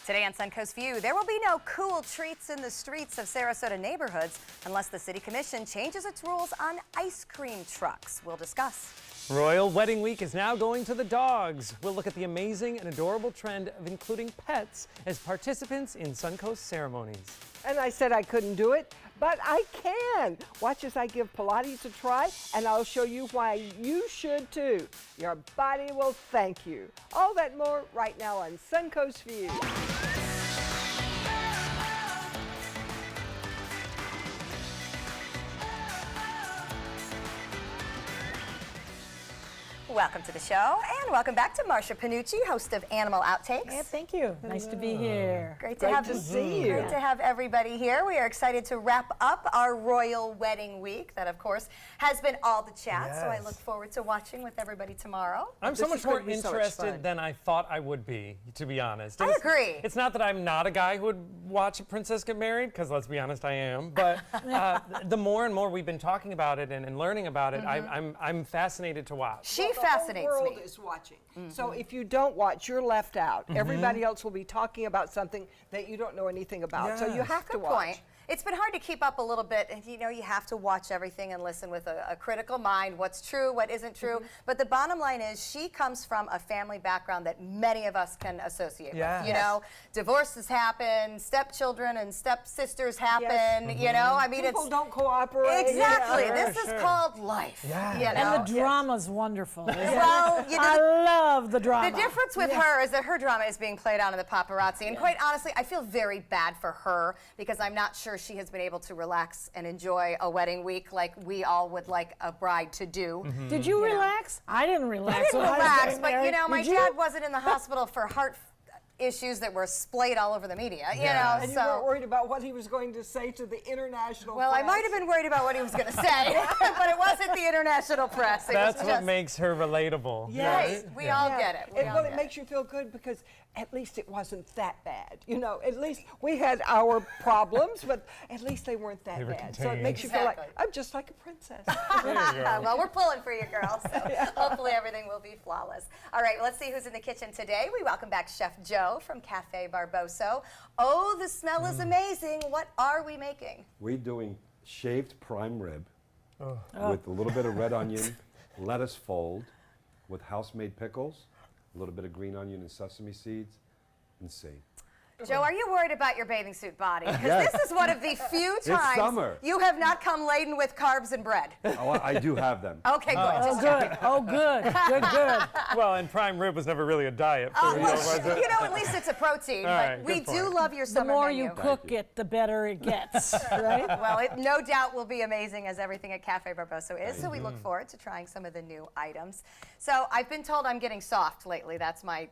Today on Suncoast View, there will be no cool treats in the streets of Sarasota neighborhoods unless the City Commission changes its rules on ice cream trucks. We'll discuss. Royal Wedding Week is now going to the dogs. We'll look at the amazing and adorable trend of including pets as participants in Suncoast ceremonies. And I said I couldn't do it, but I can. Watch as I give Pilates a try, and I'll show you why you should too. Your body will thank you. All that and more right now on Suncoast View. Welcome to the show, and welcome back to Marcia Panucci, host of Animal Outtakes. Yeah, thank you. Nice to be here. Great to to see you. Great to have everybody here. We are excited to wrap up our Royal Wedding Week. That, of course, has been all the chat. Yes. So I look forward to watching with everybody tomorrow. I'm so much more so much interested fun. than I thought I would be, to be honest. I agree. It's not that I'm not a guy who would watch a princess get married, because let's be honest, I am. But the more and more we've been talking about it and learning about it, I'm fascinated to watch. She The fascinates whole world me. is watching. So if you don't watch, you're left out. Everybody else will be talking about something that you don't know anything about. So you Yes. have to Good watch. point. It's been hard to keep up a little bit, and you know you have to watch everything and listen with a critical mind, what's true, what isn't true. But the bottom line is she comes from a family background that many of us can associate Yes. with. You know, divorces happen, stepchildren and stepsisters happen, you know, I mean People don't cooperate. Exactly. Sure, This sure. is called life. Yeah. You know? And the drama's wonderful. isn't it? Well, you know, I love the drama. the difference with her is that her drama is being played out in the paparazzi. And quite honestly, I feel very bad for her because I'm not sure she has been able to relax and enjoy a wedding week like we all would like a bride to do. Did you relax? I didn't relax. I didn't when was relax, getting but you married. know, my Did you? dad wasn't in the hospital for heart issues that were splayed all over the media, you Yeah. know, And you so. weren't worried about what he was going to say to the international Well, I press. might have been worried about what he was going to say, but it wasn't the international press. It That's was what just, makes her relatable. Yes. Right, we all get it. We all Well, get it makes you feel good because at least it wasn't that bad. You know, at least we had our problems, but at least they weren't that They were bad. So it contained. makes you feel like, Exactly. I'm just like a princess. There you go. Well, we're pulling for you, girls. So hopefully everything will be flawless. All right, let's see who's in the kitchen today. We welcome back Chef Joe from Cafe Barboso. Oh, the smell is amazing. What are we making? We're doing shaved prime rib with a little bit of red onion, lettuce fold, with house-made pickles, a little bit of green onion and sesame seeds, and sage. Joe, are you worried about your bathing suit body? Because Yes. this is one of the few times summer. you have not come laden with carbs and bread. Oh, I do have them. Okay, good. Oh, Just good. Oh, good. Good, good. Well, and prime rib was never really a diet for you, well, was it? you know, at least it's a protein. All But right, we good do point. love your The summer more menu. you cook it, the better it gets, right? Well, it no doubt will be amazing as everything at Cafe Barboso is, so we look forward to trying some of the new items. So I've been told I'm getting soft lately. That's my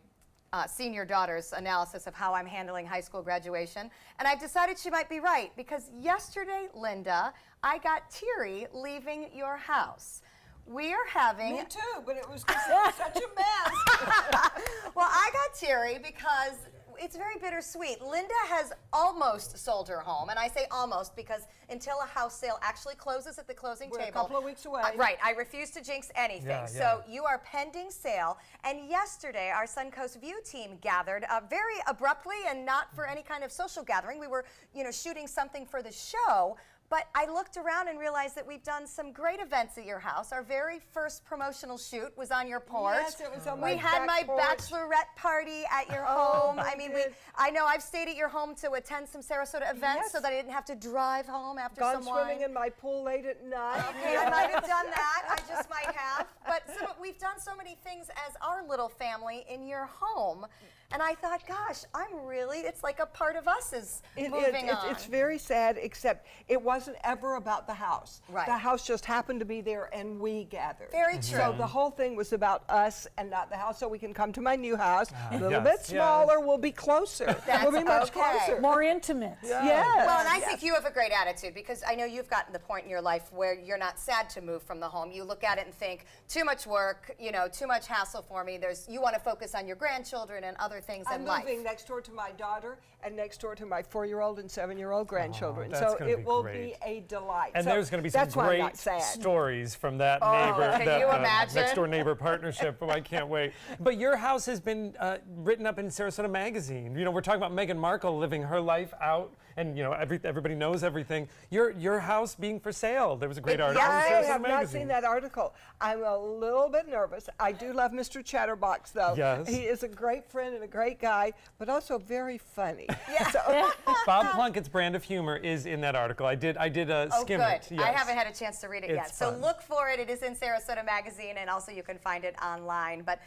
senior daughter's analysis of how I'm handling high school graduation. And I've decided she might be right, because yesterday, Linda, I got teary leaving your house. We are having... Me too, but it was 'cause it was such a mess. Well, I got teary because it's very bittersweet. Linda has almost sold her home, and I say almost because until a house sale actually closes at the closing We're a table. couple of weeks away. Right, I refuse to jinx anything. Yeah, So you are pending sale, and yesterday our Suncoast View team gathered very abruptly and not for any kind of social gathering. We were, you know, shooting something for the show. But I looked around and realized that we've done some great events at your house. Our very first promotional shoot was on your porch. Yes, it was on my We had my back porch. bachelorette party at your Oh, home. I mean, did. I know I've stayed at your home to attend some Sarasota events Yes. so that I didn't have to drive home after Gone some wine. swimming in my pool late at night. Okay, I might have done that. I just might have. But we've done so many things as our little family in your home. And I thought, gosh, it's like a part of us is moving on. It's very sad, except it wasn't ever about the house. Right. The house just happened to be there, and we gathered. Very true. So the whole thing was about us and not the house, so we can come to my new house. A little Yes, bit yes. smaller, we'll be closer. We'll be much okay. closer. More intimate. Yes. Well, and I think you have a great attitude, because I know you've gotten to the point in your life where you're not sad to move from the home. You look at it and think, too much work, you know, too much hassle for me. You want to focus on your grandchildren and other other things I'm in life. moving next door to my daughter and next door to my 4-year-old and 7-year-old grandchildren. that's So gonna it be will great. be a delight. And So there's going to be some that's why I'm not great sad. stories from that neighbor, can that you imagine? next door neighbor partnership. Oh, I can't wait. But your house has been written up in Sarasota Magazine. You know, we're talking about Meghan Markle living her life out, and you know, everybody knows everything. Your house being for sale. There was a great article in I Sarasota have not Magazine. seen that article. I'm a little bit nervous. I do love Mr. Chatterbox, though. Yes. He is a great friend and a great guy, but also very funny. Yeah. So, Bob Plunkett's brand of humor is in that article. I did skim good. it. Yes. I haven't had a chance to read it yet. It's So fun. look for it. It is in Sarasota Magazine, and also you can find it online. But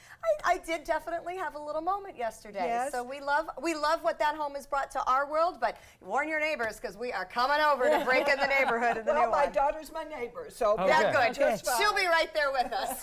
I did definitely have a little moment yesterday. Yes. So we love what that home has brought to our world, but warn your neighbors because we are coming over to break in the neighborhood in the well, new my one. daughter's my neighbor, so Oh, Yeah, good. good. Just fine. She'll be right there with us.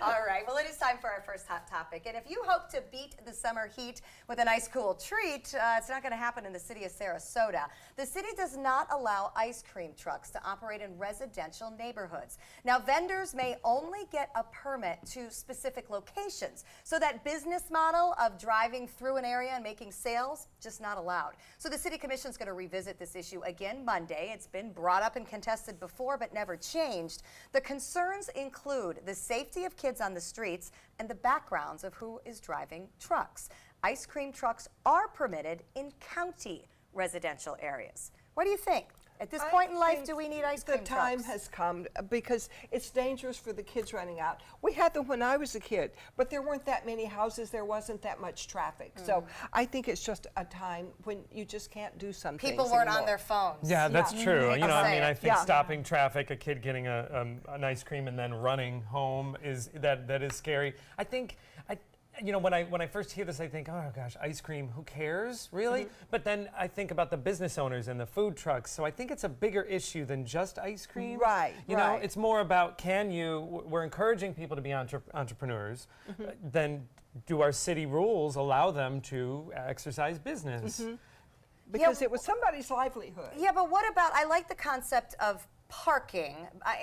All right. Well, it is time for our first hot topic. And if you hope to beat the summer heat with a nice cool treat, it's not going to happen in the city of Sarasota. The city does not allow ice cream trucks to operate in residential neighborhoods. Now, vendors may only get a permit to specific locations. So that business model of driving through an area and making sales, just not allowed. So the city commission is going to revisit this issue again Monday. It's been brought up and contested before, but never changed. The concerns include the safety of kids on the streets and the backgrounds of who is driving trucks. Ice cream trucks are permitted in county residential areas. What do you think? At this point in life, do we need ice cream trucks? The time trucks? has come because it's dangerous for the kids running out. We had them when I was a kid, but there weren't that many houses. There wasn't that much traffic. So I think it's just a time when you just can't do some things People weren't on anymore. their phones. Yeah, that's true. You know, I mean, I think Yeah. stopping traffic, a kid getting an ice cream and then running home is that is scary. I think you know, when I first hear this, I think, oh gosh, ice cream, who cares, really? But then I think about the business owners and the food trucks. So I think it's a bigger issue than just ice cream. Right, You know, right. it's more about we're encouraging people to be entrepreneurs. Then do our city rules allow them to exercise business? Because it was somebody's livelihood. Yeah, but what about, I like the concept of parking.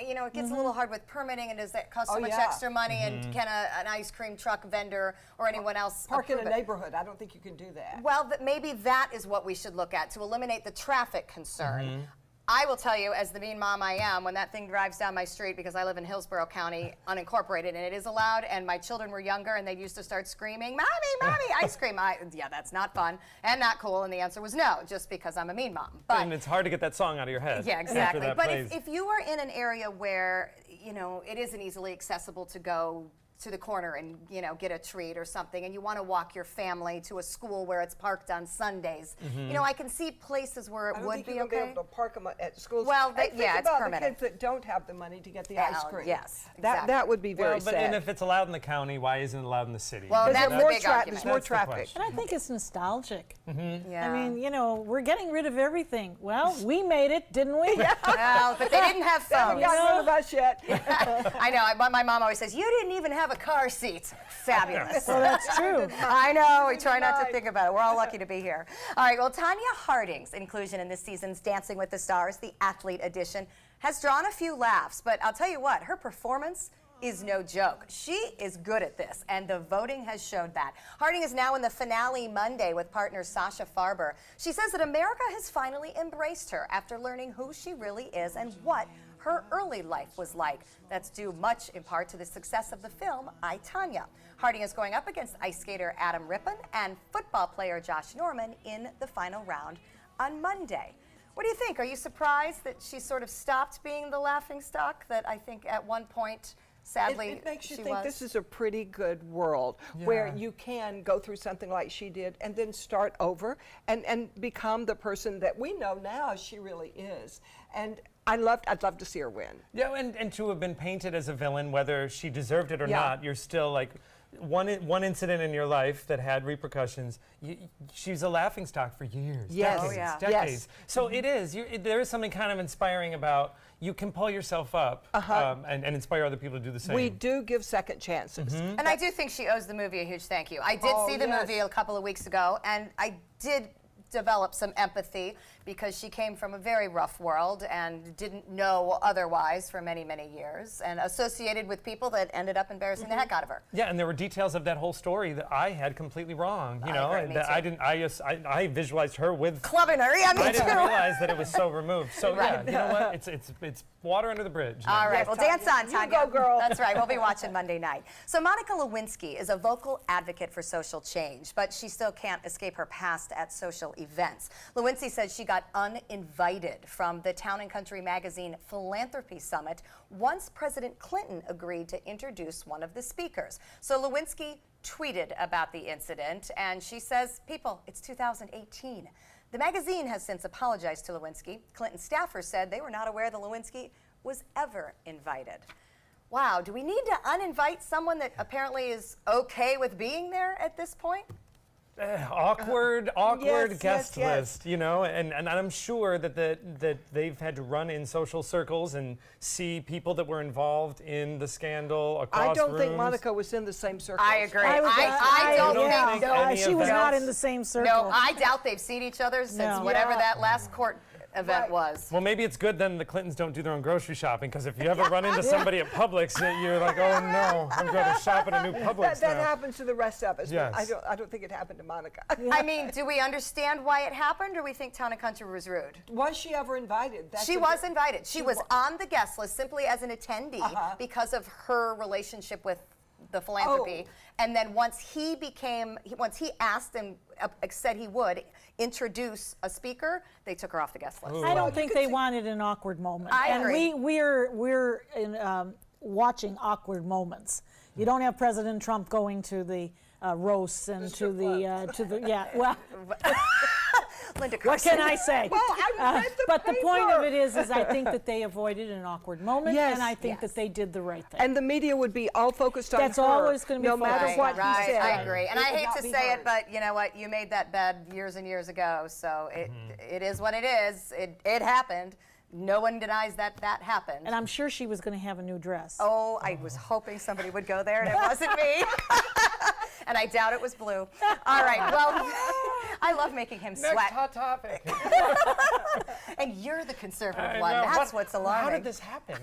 You know, it gets a little hard with permitting, and does that cost so Oh, much yeah. extra money? And can an ice cream truck vendor or anyone else Park in a approve it? neighborhood. I don't think you can do that. Well, maybe that is what we should look at to eliminate the traffic concern. I will tell you, as the mean mom I am, when that thing drives down my street, because I live in Hillsborough County, unincorporated, and it is allowed, and my children were younger, and they used to start screaming, "Mommy, Mommy, ice cream!" Yeah, that's not fun and not cool, and the answer was no, just because I'm a mean mom. But And it's hard to get that song out of your head. yeah, after exactly. that But plays. if you are in an area where, you know, it isn't easily accessible to go to the corner and, you know, get a treat or something, and you want to walk your family to a school where it's parked on Sundays, you know, I can see places where I it don't would think be you're okay. gonna be able to park them at schools. Well, Hey, think yeah, it's about permitted. the kids that don't have the money to get the ice Well, cream. yes, That exactly. would be very Well, but and sad. if it's allowed in the county, why isn't it allowed in the city? Well, Because that's there's the more big there's argument. more That's the traffic. question. And I think it's nostalgic. Yeah. I mean, you know, we're getting rid of everything. Well, we made it, didn't we? well, but they didn't have They haven't phones. gotten rid of us yet. I know. My mom always says, "You didn't even have a car seat." Fabulous. Well, that's true. I know. We try not to Right. think about it. We're all lucky to be here. All right. Well, Tanya Harding's inclusion in this season's Dancing with the Stars, the Athlete Edition, has drawn a few laughs. But I'll tell you what, her performance is no joke. She is good at this, and the voting has showed that. Harding is now in the finale Monday with partner Sasha Farber. She says that America has finally embraced her after learning who she really is and what her early life was like. That's due much in part to the success of the film, I, Tanya. Harding is going up against ice skater Adam Rippon and football player Josh Norman in the final round on Monday. What do you think? Are you surprised that she sort of stopped being the laughingstock that I think at one point, sadly, It makes you she think was? this is a pretty good world where Yeah. you can go through something like she did and then start over and become the person that we know now she really is. And I'd love to see her win. Yeah, and to have been painted as a villain, whether she deserved it or Yeah. not, you're still like one incident in your life that had repercussions. She's a laughingstock for years, Yes. decades, Oh, yeah. decades. Yes. So it is. There is something kind of inspiring about you can pull yourself up and inspire other people to do the same. We do give second chances. And I do think she owes the movie a huge thank you. I did Oh, see the yes. movie a couple of weeks ago, and I did develop some empathy because she came from a very rough world and didn't know otherwise for many, many years, and associated with people that ended up embarrassing the heck out of her. Yeah, and there were details of that whole story that I had completely wrong. You know, agree, and me that too. I didn't. I visualized her with. Clubbing her, yeah, me I didn't too. realize that it was so removed. So Right. yeah, you know what? It's water under the bridge. All right, Yes, well, Tanya. dance on, You Tanya. go, girl. That's right. We'll be watching Monday night. So Monica Lewinsky is a vocal advocate for social change, but she still can't escape her past at social events. Lewinsky says she got uninvited from the Town and Country magazine Philanthropy Summit once President Clinton agreed to introduce one of the speakers. So Lewinsky tweeted about the incident, and she says, people, it's 2018. The magazine has since apologized to Lewinsky. Clinton staffers said they were not aware that Lewinsky was ever invited. Wow, do we need to uninvite someone that apparently is okay with being there at this point? Awkward Yes, guest yes. list, you know, and I'm sure that that they've had to run in social circles and see people that were involved in the scandal across I don't think rooms. Monica was in the same circle. I agree. I would- I don't don't think think no. any she of was that- not in the same circle. No, I doubt they've seen each other since No. whatever Yeah. that last court event Right. was. Well, maybe it's good then the Clintons don't do their own grocery shopping, because if you ever run into somebody at Publix, you're like, oh no, I'm going to shop at a new Publix That now. happens to the rest of us. Yes. But I don't think it happened to Monica. I mean, do we understand why it happened, or we think Town and Country was rude? Was she ever invited? That's She a- was invited. She was wa- on the guest list simply as an attendee because of her relationship with the philanthropy. Oh. And then once he asked and said he would introduce a speaker, they took her off the guest list. I don't think they wanted an awkward moment. I and agree. we're in, watching awkward moments. You don't have President Trump going to the roasts and to the yeah. Well, Linda what Carson. can I say? Well, I read the But the point of paper. it is I think that they avoided an awkward moment, Yes. and I think Yes. that they did the right thing. And the media would be all focused on That's her. always gonna be no matter focused what on he Right, said. I agree. And It I would hate not to be say heard. it, but you know what? You made that bed years and years ago, so it is what it is. It happened. No one denies that happened. And I'm sure she was going to have a new dress. Oh, I was hoping somebody would go there, and it wasn't me. And I doubt it was blue. All right, well, I love making him Next sweat. hot topic. And you're the conservative I one. know. That's What- what's alarming. How did this happen?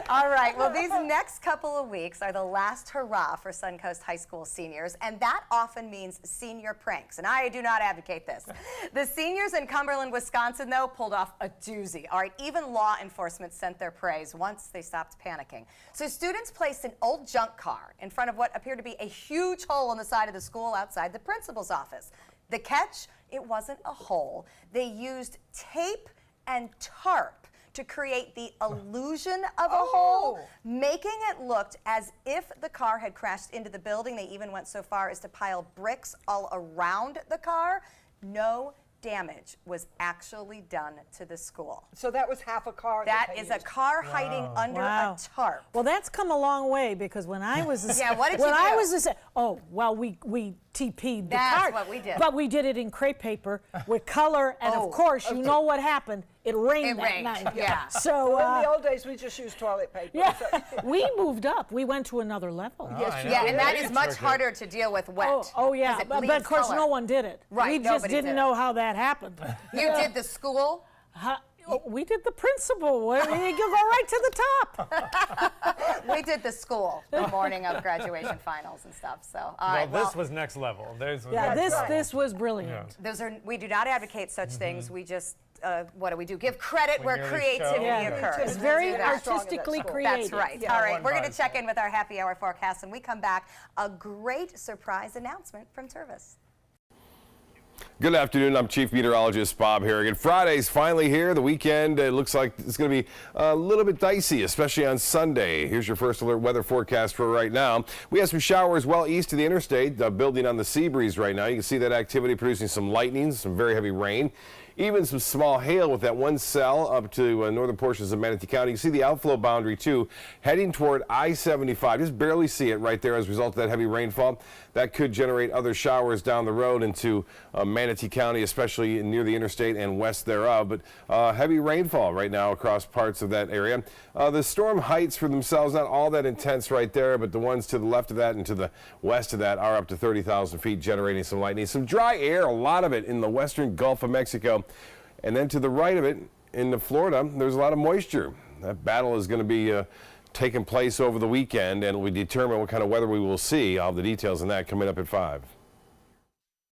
All right, well, these next couple of weeks are the last hurrah for Suncoast High School seniors, and that often means senior pranks, and I do not advocate this. The seniors in Cumberland, Wisconsin, though, pulled off a doozy. All right, even law enforcement sent their praise once they stopped panicking. So students placed an old junk car in front of what appeared to be a huge hole in the side of the school outside the principal's office. The catch? It wasn't a hole. They used tape and tarp to create the illusion of a hole, making it look as if the car had crashed into the building. They even went so far as to pile bricks all around the car. No damage was actually done to the school. So that was half a car. That they is a used. car hiding under Wow. a tarp. Well, that's come a long way, because when I was a, Yeah, what did when you I do? was a, oh well, we TP'd the That's cart, what we did. but we did it in crepe paper with color, and Oh, of course, you know what happened? It rained It that rained, night. yeah. So Well, in the old days, we just used toilet paper. yeah, So- we moved up. We went to another level. I Yes, you know. Yeah, and that It's is much tricky. harder to deal with wet. Oh yeah, 'cause it but of bleeds course color. no one did it. Right, We just nobody didn't did it. know how that happened. You did the school? We did the principal. We could go right to the top. We did the school the morning of graduation finals and stuff. So, all right. Well, this was next level. This was Yeah, next level. this was brilliant. we do not advocate such things. We just, what do? Give credit where merely creativity show. Yeah, occurs. it's We very do that. artistically That's creative. That's right. Yeah. All right, One we're going to vibe. check in with our happy hour forecast, and we come back. A great surprise announcement from Tervis. Good afternoon. I'm Chief Meteorologist Bob Harrigan. Friday's finally here. The weekend, it looks like it's going to be a little bit dicey, especially on Sunday. Here's your first alert weather forecast for right now. We have some showers well east of the interstate, building on the sea breeze right now. You can see that activity producing some lightning, some very heavy rain. even some small hail with that one cell up to northern portions of Manatee County. You see the outflow boundary too, heading toward I-75. Just barely see it right there as a result of that heavy rainfall. That could generate other showers down the road into Manatee County, especially near the interstate and west thereof. But heavy rainfall right now across parts of that area. The storm heights for themselves, not all that intense right there, but the ones to the left of that and to the west of that are up to 30,000 feet, generating some lightning. Some dry air, a lot of it in the western Gulf of Mexico. And then to the right of it, in Florida, there's a lot of moisture. That battle is going to be taking place over the weekend, and we determine what kind of weather we will see. All the details on that coming up at 5.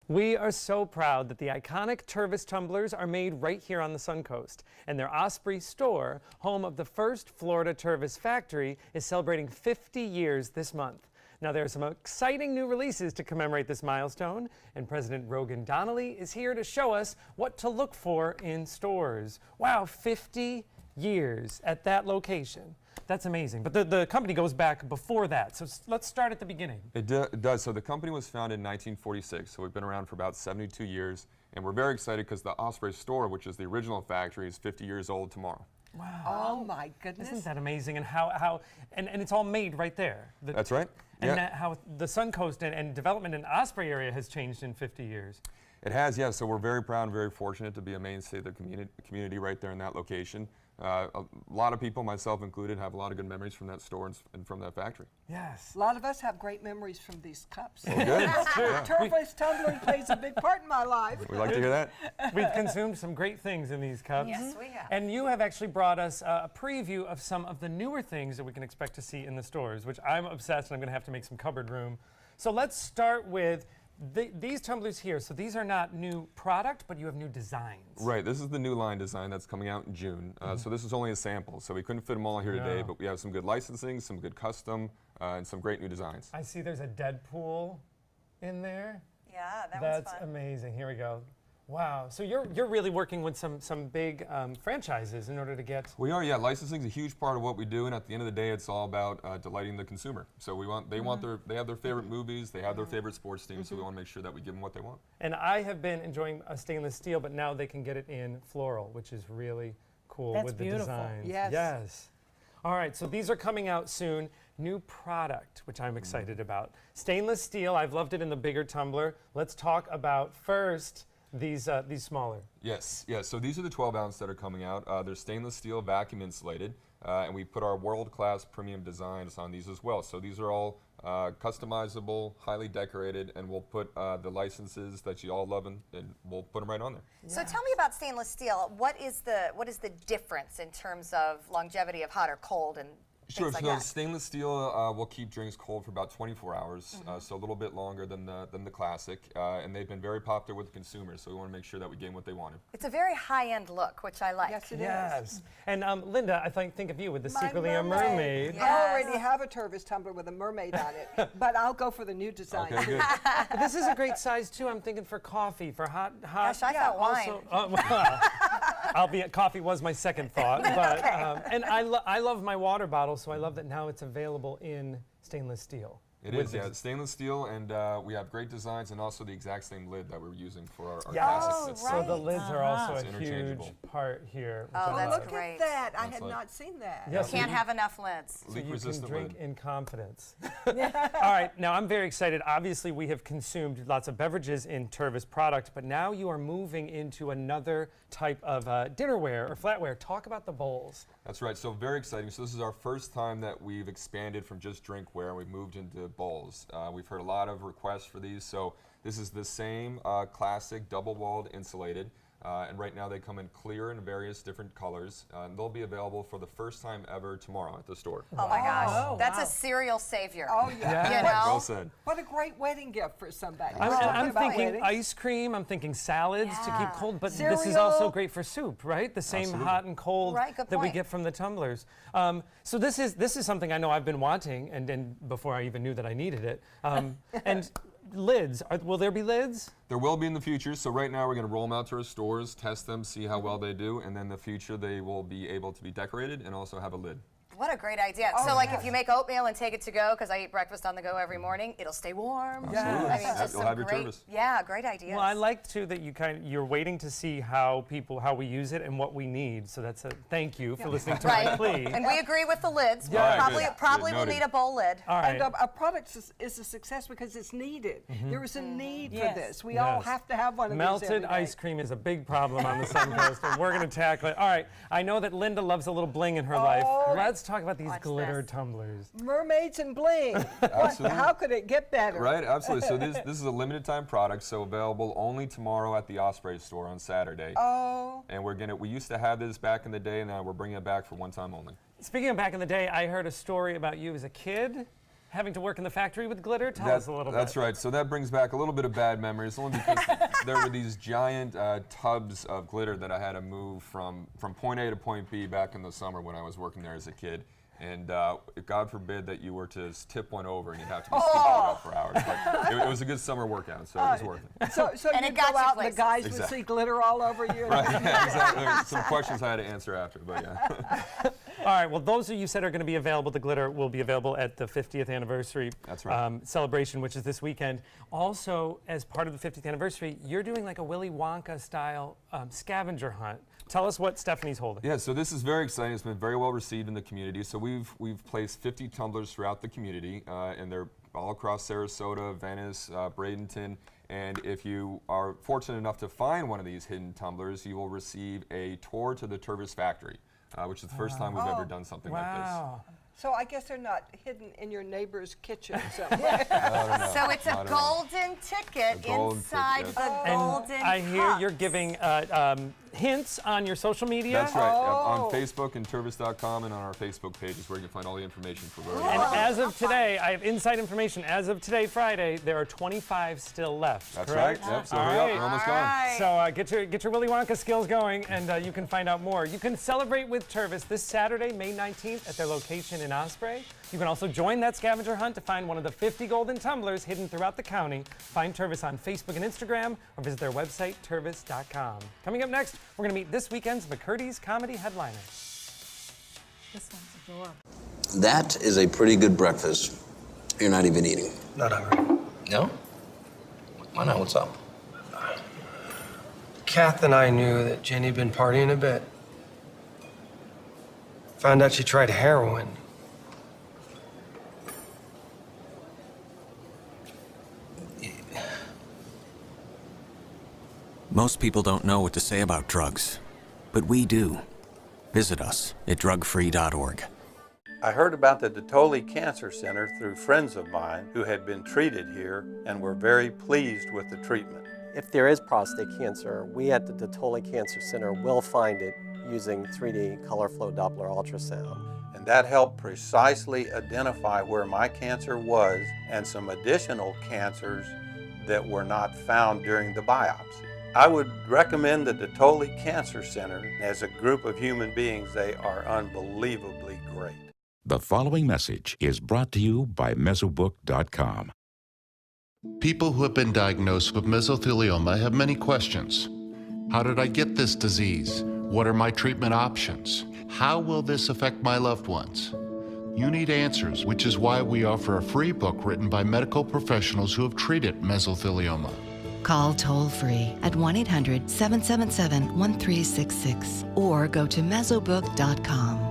We are so proud that the iconic Tervis tumblers are made right here on the Suncoast. And their Osprey store, home of the first Florida Tervis factory, is celebrating 50 years this month. Now, there are some exciting new releases to commemorate this milestone, and President Rogan Donnelly is here to show us what to look for in stores. Wow, 50 years at that location. That's amazing. But the company goes back before that. So let's start at the beginning. It does. So the company was founded in 1946. So we've been around for about 72 years. And we're very excited because the Osprey store, which is the original factory, is 50 years old tomorrow. Wow. Oh my goodness. Isn't that amazing? And and it's all made right there. That's right. And that how the Suncoast and development in Osprey area has changed in 50 years. It has, yes. So we're very proud and very fortunate to be a mainstay of the community right there in that location. A lot of people, myself included, have a lot of good memories from that store and from that factory. Yes. A lot of us have great memories from these cups. Oh, good. Tervis tumbler plays a big part in my life. We'd like to hear that. We've consumed some great things in these cups. Yes, we have. And you have actually brought us a preview of some of the newer things that we can expect to see in the stores, which I'm obsessed, and I'm going to have to make some cupboard room. So let's start with these tumblers here. So these are not new product, but you have new designs. Right. This is the new line design that's coming out in June. So this is only a sample. So we couldn't fit them all here today, but we have some good licensing, some good custom, and some great new designs. I see there's a Deadpool in there. Yeah, that was That's fun. amazing. Here we go. Wow. So you're really working with some big franchises in order to get. We are, yeah. Licensing is a huge part of what we do, and at the end of the day, it's all about delighting the consumer. So they have their favorite movies, they have their favorite sports teams, so we want to make sure that we give them what they want. And I have been enjoying a stainless steel, but now they can get it in floral, which is really cool That's with the beautiful. designs. Yes. Yes. All right, so these are coming out soon. New product, which I'm excited about. Stainless steel. I've loved it in the bigger tumbler. Let's talk about first these smaller. Yes, yes. So these are the 12-ounce that are coming out. They're stainless steel, vacuum insulated, and we put our world-class premium designs on these as well. So these are all customizable, highly decorated, and we'll put the licenses that you all love, and we'll put them right on there. So tell me about stainless steel. What is the difference in terms of longevity of hot or cold and Sure. things like So that? stainless steel will keep drinks cold for about 24 hours, so a little bit longer than the classic, and they've been very popular with consumers. So we want to make sure that we gave them what they wanted. It's a very high-end look, which I like. Yes, it is. Yes. And Linda, I think of you with the My Secretly a Mermaid. Yes. I already have a Tervis tumbler with a mermaid on it, but I'll go for the new design. Okay, good. But this is a great size too. I'm thinking for coffee, for hot. Gosh, I thought wine. Well, albeit coffee was my second thought, but and I love my water bottle, so I love that now it's available in stainless steel. It with is, yeah. It's stainless steel, and we have great designs, and also the exact same lid that we're using for our Yes. classic sets. right. So the lids are also It's a huge interchangeable. part here. Which Oh, I that's love. Look great. at that. I That's had like- not seen that. Yes. Can't have enough lids. So you can Leak-resistant drink lid. in confidence. All right, now I'm very excited. Obviously, we have consumed lots of beverages in Tervis product, but now you are moving into another type of dinnerware or flatware. Talk about the bowls. That's right. So very exciting. So this is our first time that we've expanded from just drinkware, and we've moved into bowls. We've heard a lot of requests for these. So this is the same classic double-walled insulated. And right now they come in clear in various different colors. And they'll be available for the first time ever tomorrow at the store. Oh my gosh, Oh, that's wow. a cereal savior. Oh, yeah. You know? Well said. What a great wedding gift for somebody. I'm, Talking I'm about thinking weddings. ice cream, I'm thinking salads to keep Yeah. cold, but this is also Cereal. great for soup, right? The same Absolutely. hot and cold Right, good that we point. get from the tumblers. So this is something I know I've been wanting, and before I even knew that I needed it. And lids, will there be lids? There will be in the future. So right now we're going to roll them out to our stores, test them, see how well they do, and then in the future they will be able to be decorated and also have a lid. What a great idea. So, like, if you make oatmeal and take it to go, because I eat breakfast on the go every morning, it'll stay warm. Absolutely. I mean, just You'll some have your great, Turvis. yeah, great ideas. Well, I like too that you're waiting to see how we use it and what we need. So that's a thank you for listening to my Right. plea. And we agree with the lids. Yeah. We'll probably Good. probably Good. will Noted. need a bowl lid. All right. And a product is a success because it's needed. There is a need Yes. for this. We all Yes. have to have one of these Melted every day. ice cream is a big problem on the Suncoast, and we're going to tackle it. All right, I know that Linda loves a little bling in her life. Let's talk about these Watch glitter this. tumblers. Mermaids and bling. Absolutely. How could it get better? Right, absolutely. So this is a limited time product, so available only tomorrow at the Osprey store on Saturday. Oh. And we used to have this back in the day, and now we're bringing it back for one time only. Speaking of back in the day, I heard a story about you as a kid having to work in the factory with glitter. Tell us a little bit. That's right. So that brings back a little bit of bad memories, only because there were these giant tubs of glitter that I had to move from point A to point B back in the summer when I was working there as a kid. And God forbid that you were to tip one over and you'd have to be scooping it up for hours. But it was a good summer workout, so it was worth it. So And you it got go you out and the places. guys would Exactly. see glitter all over you. Right, yeah, exactly. Some questions I had to answer after, but yeah. All right, well, those of you said are going to be available, the glitter will be available at the 50th anniversary That's right. celebration, which is this weekend. Also, as part of the 50th anniversary, you're doing like a Willy Wonka style scavenger hunt. Tell us what Stephanie's holding. Yeah, so this is very exciting. It's been very well received in the community. So we've placed 50 tumblers throughout the community, and they're all across Sarasota, Venice, Bradenton. And if you are fortunate enough to find one of these hidden tumblers, you will receive a tour to the Turvis factory, which is the first time we've ever done something like this. Wow. So I guess they're not hidden in your neighbor's kitchen somewhere. So it's a golden ticket golden inside ticket. the And golden I hear cups. you're giving hints on your social media. That's right. Oh. On Facebook and Turvis.com and on our Facebook page is where you can find all the information for where we And are. as of today, I have inside information. As of today, Friday, there are 25 still left. That's right. correct? Yep. So All hurry up. right. We're almost All gone. right. So get your Willy Wonka skills going, and you can find out more. You can celebrate with Turvis this Saturday, May 19th, at their location in Osprey. You can also join that scavenger hunt to find one of the 50 golden tumblers hidden throughout the county. Find Turvis on Facebook and Instagram, or visit their website, turvis.com. Coming up next, we're going to meet this weekend's McCurdy's comedy headliner. This one's adorable. That is a pretty good breakfast. You're not even eating. Not hungry. No? Why not? What's up? Kath and I knew that Jenny had been partying a bit. Found out she tried heroin. Most people don't know what to say about drugs, but we do. Visit us at drugfree.org. I heard about the Detoli Cancer Center through friends of mine who had been treated here and were very pleased with the treatment. If there is prostate cancer, we at the Detoli Cancer Center will find it using 3D color flow Doppler ultrasound. And that helped precisely identify where my cancer was and some additional cancers that were not found during the biopsy. I would recommend the Detoli Cancer Center. As a group of human beings, they are unbelievably great. The following message is brought to you by Mesobook.com. People who have been diagnosed with mesothelioma have many questions. How did I get this disease? What are my treatment options? How will this affect my loved ones? You need answers, which is why we offer a free book written by medical professionals who have treated mesothelioma. Call toll-free at 1-800-777-1366 or go to mesobook.com.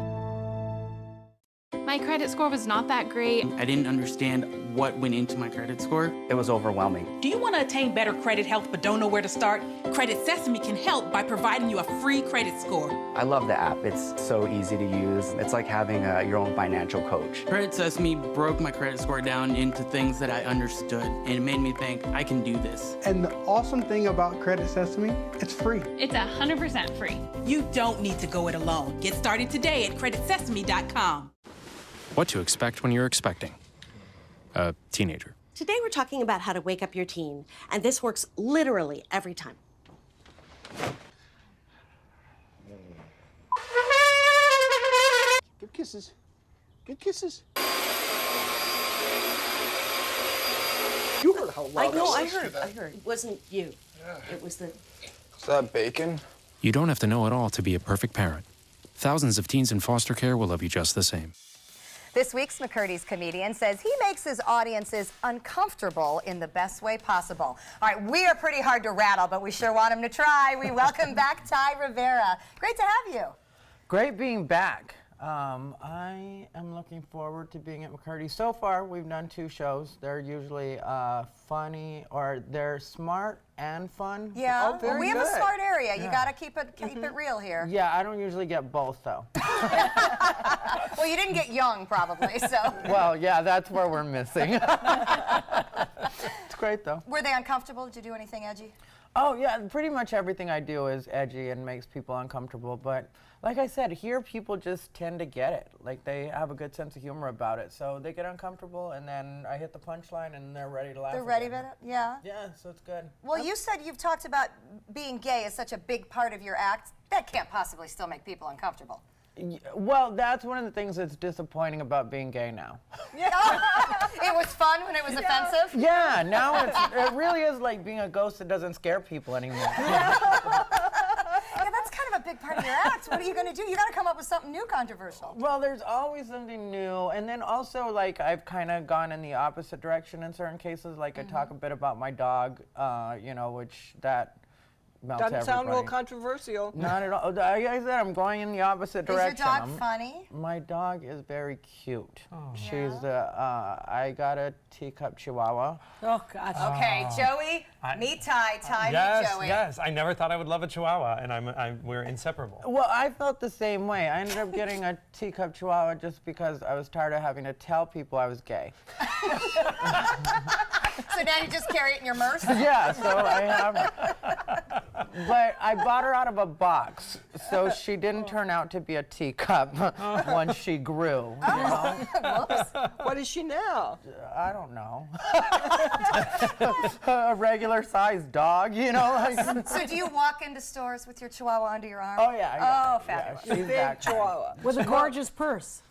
My credit score was not that great. I didn't understand what went into my credit score. It was overwhelming. Do you want to attain better credit health but don't know where to start? Credit Sesame can help by providing you a free credit score. I love the app. It's so easy to use. It's like having your own financial coach. Credit Sesame broke my credit score down into things that I understood, and it made me think I can do this. And the awesome thing about Credit Sesame, it's free. It's 100% free. You don't need to go it alone. Get started today at creditsesame.com. What to expect when you're expecting a teenager. Today we're talking about how to wake up your teen, and this works literally every time. Good kisses. Good kisses. You heard how loud I heard. It wasn't you. It was the... Is that bacon? You don't have to know it all to be a perfect parent. thousands of teens in foster care will love you just the same. This week's McCurdy's comedian says he makes his audiences uncomfortable in the best way possible. All right, we are pretty hard to rattle, but we sure want him to try. We welcome back Ty Rivera. Great to have you. Great being back. I am looking forward to being at McCurdy. So far, we've done 2 shows. They're usually funny, or they're smart and fun. Yeah, Oh, very we have a good. smart area. You Yeah. got to keep it real here. Yeah, I don't usually get both, though. Well, you didn't get young, probably, so. Well, yeah, that's where we're missing. It's great, though. Were they uncomfortable? Did you do anything edgy? Oh, yeah, pretty much everything I do is edgy and makes people uncomfortable. But like I said, here people just tend to get it. Like, they have a good sense of humor about it. So they get uncomfortable, and then I hit the punchline, and they're ready to laugh. They're ready again. with it? Yeah. Yeah, so it's good. Well, you said you've talked about being gay as such a big part of your act. That can't possibly still make people uncomfortable. Well, that's one of the things that's disappointing about being gay now. It was fun when it was offensive? Yeah, now it really is like being a ghost that doesn't scare people anymore. Yeah, that's kind of a big part of your act. What are you going to do? You got to come up with something new controversial. Well, there's always something new, and then also, like, I've kind of gone in the opposite direction in certain cases. Like, I talk a bit about my dog, you know, which that melts Doesn't sound real everybody. controversial. Not at all. Like I said, I'm going in the opposite direction. Is your dog funny? My dog is very cute. Oh. She's I got a teacup chihuahua. Oh, gosh. Okay, Joey, meet Ty. Ty, yes, meet Joey. yes. I never thought I would love a Chihuahua, and we're inseparable. Well, I felt the same way. I ended up getting a teacup chihuahua just because I was tired of having to tell people I was gay. So now you just carry it in your purse? Yeah, so I have. But I bought her out of a box, so she didn't turn out to be a teacup once she grew. You know? What is she now? I don't know. A regular sized dog, you know? Like. So do you walk into stores with your Chihuahua under your arm? Oh, yeah. Oh, fabulous. Yeah, she's that kind. Chihuahua. With a gorgeous purse.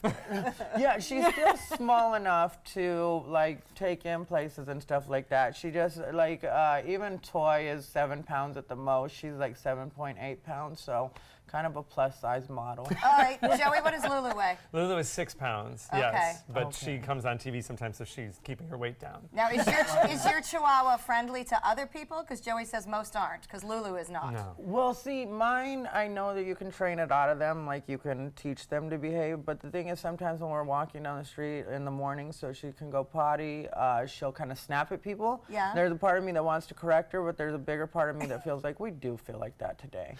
Yeah, she's still small enough to, like, take in places and stuff like that. She just, like, even Toy is 7 pounds at the most. She's like 7.8 pounds, so kind of a plus-size model. All right, Joey, what does Lulu weigh? Lulu is 6 pounds, Okay. yes. But she comes on TV sometimes, so she's keeping her weight down. Now, is your Chihuahua friendly to other people? Because Joey says most aren't, because Lulu is not. No. Well, see, mine, I know that you can train it out of them, like you can teach them to behave, but the thing is sometimes when we're walking down the street in the morning so she can go potty, she'll kind of snap at people. Yeah. There's a part of me that wants to correct her, but there's a bigger part of me that feels like we do feel like that today.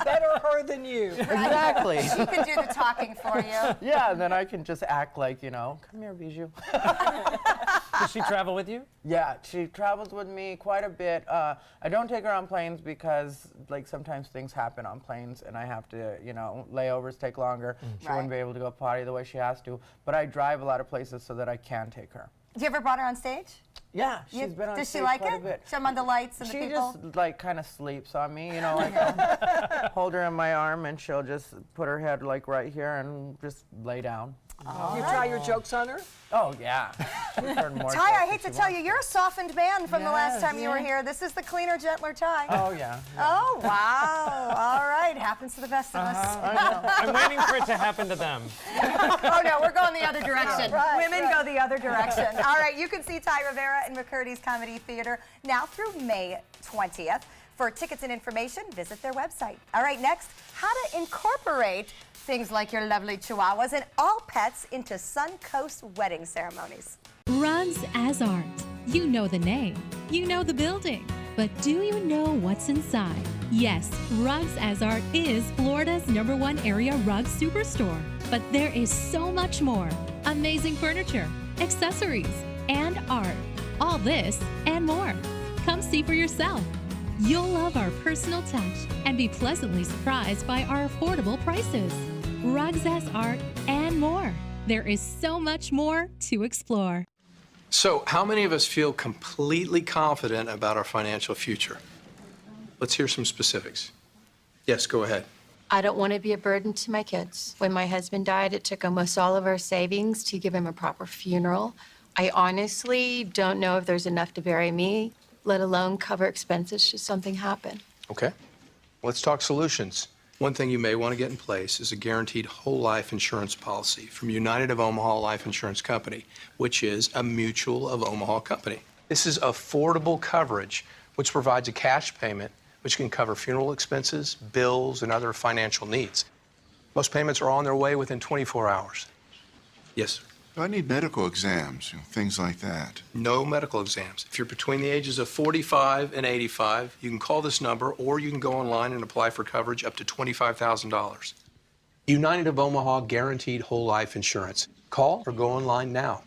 Better her than you. Exactly. She can do the talking for you. Yeah, and then I can just act like, you know, come here, Bijou. Does she travel with you? Yeah, she travels with me quite a bit. I don't take her on planes because, like, sometimes things happen on planes and I have to, you know, layovers take longer. She wouldn't be able to go potty the way she has to. But I drive a lot of places so that I can take her. Do you ever brought her on stage? Yeah, she's been on Does stage she like quite a it? bit. Show them on the lights and the She people? just, like, kind of sleeps on me, you know, like, I'll hold her in my arm and she'll just put her head, like, right here and just lay down. You try your jokes on her? Oh, yeah. Ty, I hate to tell you, you're a softened man from the last time you were here. This is the cleaner, gentler Ty. Oh, yeah. Oh, wow. All right. Happens to the best of us. I'm waiting for it to happen to them. Oh, no, we're going the other direction. Right, Women go the other direction. All right, you can see Ty Rivera in McCurdy's Comedy Theater now through May 20th. For tickets and information, visit their website. All right, next, how to incorporate things like your lovely Chihuahuas and all pets into Suncoast wedding ceremonies. Rugs as Art. You know the name, you know the building, but do you know what's inside? Yes, Rugs as Art is Florida's #1 area rug superstore. But there is so much more. Amazing furniture, accessories, and art. All this and more. Come see for yourself. You'll love our personal touch and be pleasantly surprised by our affordable prices. Rugs as Art and more. There is so much more to explore. So, how many of us feel completely confident about our financial future? Let's hear some specifics. Yes, go ahead. I don't want to be a burden to my kids. When my husband died, it took almost all of our savings to give him a proper funeral. I honestly don't know if there's enough to bury me, let alone cover expenses should something happen. Okay. Let's talk solutions. One thing you may want to get in place is a guaranteed whole life insurance policy from United of Omaha Life Insurance Company, which is a Mutual of Omaha company. This is affordable coverage, which provides a cash payment which can cover funeral expenses, bills, and other financial needs. Most payments are on their way within 24 hours. Yes, sir. I need medical exams, things like that. No medical exams. If you're between the ages of 45 and 85, you can call this number or you can go online and apply for coverage up to $25,000. United of Omaha Guaranteed Whole Life Insurance. Call or go online now.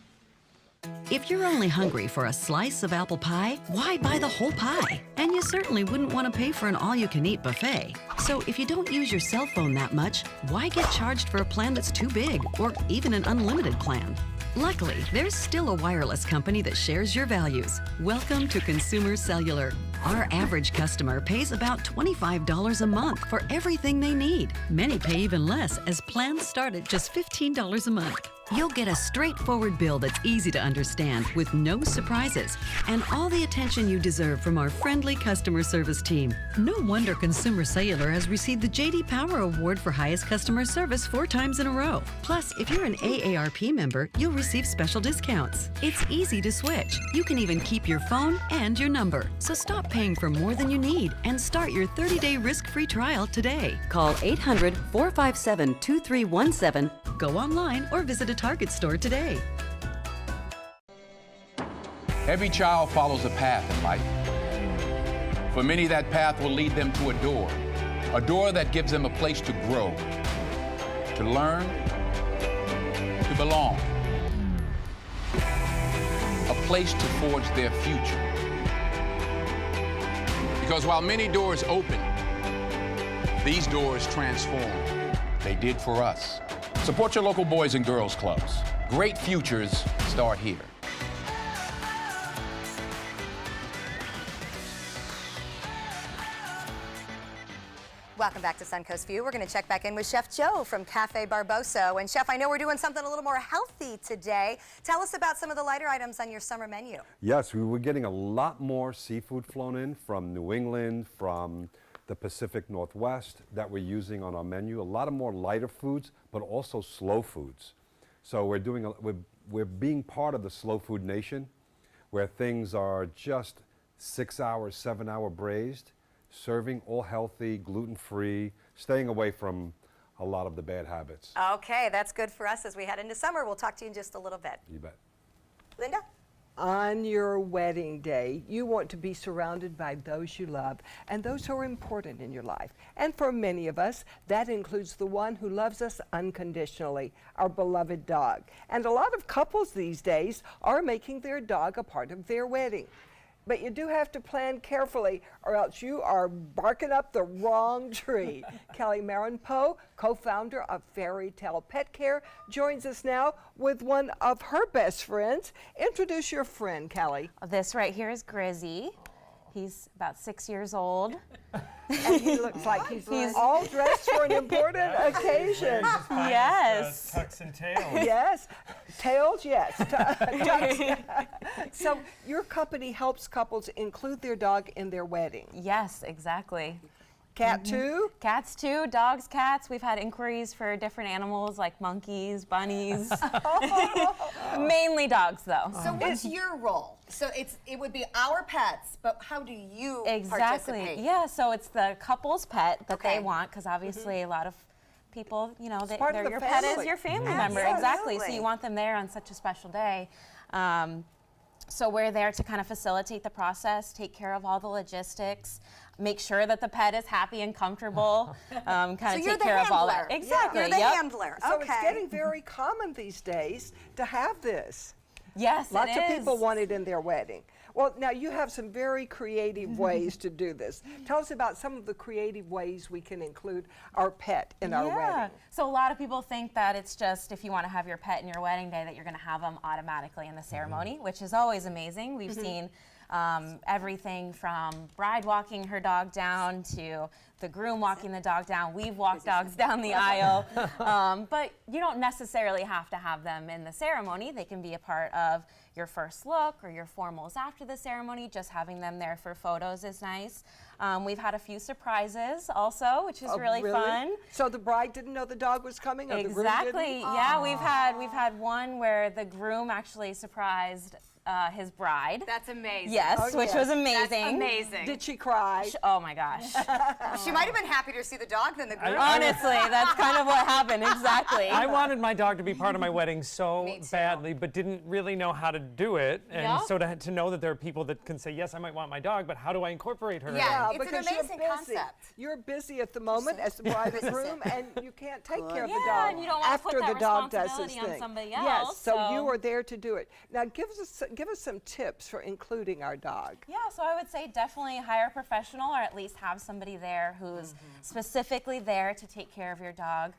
If you're only hungry for a slice of apple pie, why buy the whole pie? And you certainly wouldn't want to pay for an all-you-can-eat buffet. So if you don't use your cell phone that much, why get charged for a plan that's too big or even an unlimited plan? Luckily, there's still a wireless company that shares your values. Welcome to Consumer Cellular. Our average customer pays about $25 a month for everything they need. Many pay even less, as plans start at just $15 a month. You'll get a straightforward bill that's easy to understand with no surprises and all the attention you deserve from our friendly customer service team. No wonder Consumer Cellular has received the J.D. Power Award for highest customer service 4 times in a row. Plus, if you're an AARP member, you'll receive special discounts. It's easy to switch. You can even keep your phone and your number. So stop paying for more than you need and start your 30-day risk-free trial today. Call 800-457-2317. Go online or visit a Target store today. Every child follows a path in life. For many, that path will lead them to a door that gives them a place to grow, to learn, to belong, a place to forge their future. Because while many doors open, these doors transform. They did for us. Support your local Boys and Girls Clubs. Great futures start here. Welcome back to Suncoast View. We're going to check back in with Chef Joe from Cafe Barboso. And Chef, I know we're doing something a little more healthy today. Tell us about some of the lighter items on your summer menu. Yes, we were getting a lot more seafood flown in from New England, from the Pacific Northwest that we're using on our menu. A lot of more lighter foods, but also slow foods. So we're being part of the slow food nation, where things are just 6-hour, 7-hour braised, serving all healthy, gluten-free, staying away from a lot of the bad habits. Okay, that's good for us as we head into summer. We'll talk to you in just a little bit. You bet. Linda? On your wedding day, you want to be surrounded by those you love and those who are important in your life. And for many of us, that includes the one who loves us unconditionally, our beloved dog. And a lot of couples these days are making their dog a part of their wedding. But you do have to plan carefully, or else you are barking up the wrong tree. Kelly Marin-Poe, co-founder of Fairy Tale Pet Care, joins us now with one of her best friends. Introduce your friend, Kelly. This right here is Grizzy. He's about 6 years old. And he looks like he's all dressed for an important occasion. Yes. Tucks and tails. Yes. Tails, yes. Tucks. So your company helps couples include their dog in their wedding. Yes, exactly. Cat too? Cats too, dogs, cats. We've had inquiries for different animals like monkeys, bunnies. Mainly dogs though. So what's your role? So it would be our pets, but how do you participate? Yeah, so it's the couple's pet that they want, because obviously a lot of people, you know, they're your pet is your family member. Exactly. So you want them there on such a special day. So we're there to kind of facilitate the process, take care of all the logistics, make sure that the pet is happy and comfortable, kind of take care of all that. Exactly. You're the handler. So okay. it's getting very common these days to have this. Yes, Lots of people want it in their wedding. Well, now you have some very creative ways to do this. Tell us about some of the creative ways we can include our pet in our wedding. So a lot of people think that it's just if you want to have your pet in your wedding day that you're going to have them automatically in the ceremony, which is always amazing. We've seen everything from bride walking her dog down to the groom walking the dog down. We've walked dogs down the aisle. But you don't necessarily have to have them in the ceremony. They can be a part of your first look or your formals after the ceremony. Just having them there for photos is nice. We've had a few surprises also, which is really fun. So the bride didn't know the dog was coming, or the groom Exactly. didn't? Yeah, we've had one where the groom actually surprised his bride. That's amazing. Yes, which was amazing. That's amazing. Did she cry? Oh my gosh. She might have been happier to see the dog than the groom. Honestly, that's kind of what happened, exactly. I wanted my dog to be part of my wedding so badly, but didn't really know how to do it. And so to know that there are people that can say, yes, I might want my dog, but how do I incorporate her? Yeah, it's because an amazing you're busy. concept. You're busy at the moment as the bride and groom, and you can't take care of the Yeah, dog and you don't want to after put that the dog does his responsibility on thing. somebody Yes, else, so you are there to do it. Now, give us some tips for including our dog. Yeah, so I would say definitely hire a professional, or at least have somebody there who's specifically there to take care of your dog.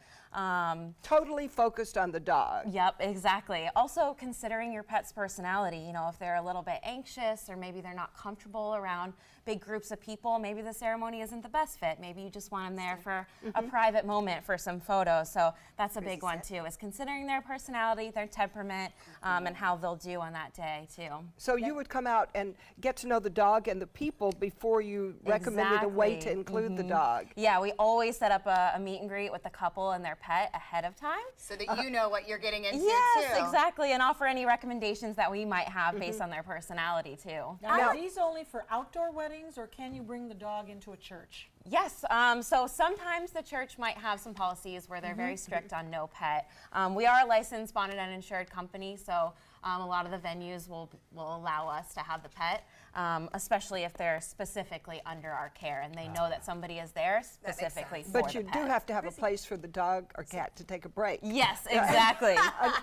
Totally focused on the dog. Yep, exactly. Also considering your pet's personality, you know, if they're a little bit anxious or maybe they're not comfortable around big groups of people, maybe the ceremony isn't the best fit. Maybe you just want them there for a private moment for some photos. So that's a big one too, is considering their personality, their temperament, and how they'll do on that day too. So you would come out and get to know the dog and the people before you recommended a way to include the dog. Yeah, we always set up a meet and greet with the couple and their pet ahead of time. So that you know what you're getting into Yes, too. exactly, and offer any recommendations that we might have based on their personality too. Now, are these only for outdoor weddings, or can you bring the dog into a church? Yes, so sometimes the church might have some policies where they're very strict on no pet. We are a licensed, bonded, and insured company, so a lot of the venues will allow us to have the pet, especially if they're specifically under our care and they know that somebody is there specifically for But the you pet. do have to have a place for the dog or cat to take a break. Yes, exactly.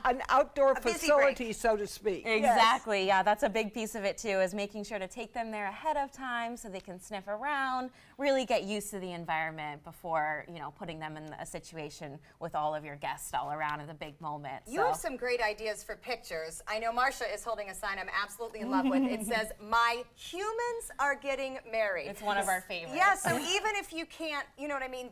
An outdoor facility, so to speak. Exactly, yeah, that's a big piece of it too, is making sure to take them there ahead of time so they can sniff around, really get used to the environment before, you know, putting them in a situation with all of your guests all around at the big moment. You have some great ideas for pictures. I know Marsha is holding a sign I'm absolutely in love with. It says, "My humans are getting married." It's one of our favorites. Yeah, so even if you can't, you know what I mean,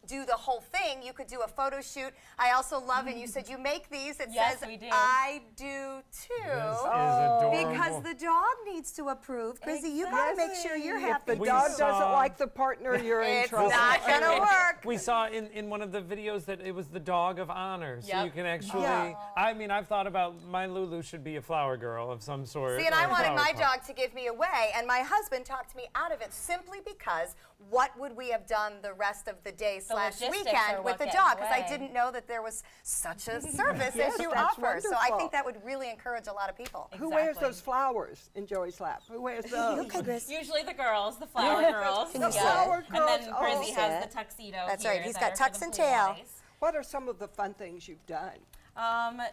do the whole thing, you could do a photo shoot. I also love, and you said you make these. It Yes, says, we do. "I do too." This is adorable. Because the dog needs to approve. Chrissy, you gotta make sure you're happy. If the dog doesn't like the partner, you're in It's trouble. not gonna work. We saw in one of the videos that it was the dog of honor, so Yep. you can actually. I mean, I've thought about my Lulu should be a flower girl of some sort. See, and or I a wanted flower my pot. dog to give me away, and my husband talked me out of it simply because what would we have done the rest of the day / logistics are weekend with what the get dog? in the Because I way. didn't know that there was such a service Yes, as you that's offer. So I wonderful. think that would really encourage a lot of people. Who wears those flowers in Joey's lap? Who wears those? Usually the girls, the flower girls. The flower girls. And then Brizzy Oh. has the tuxedo. That's here right, he's that got are for tux the and blue tail. eyes. What are some of the fun things you've done?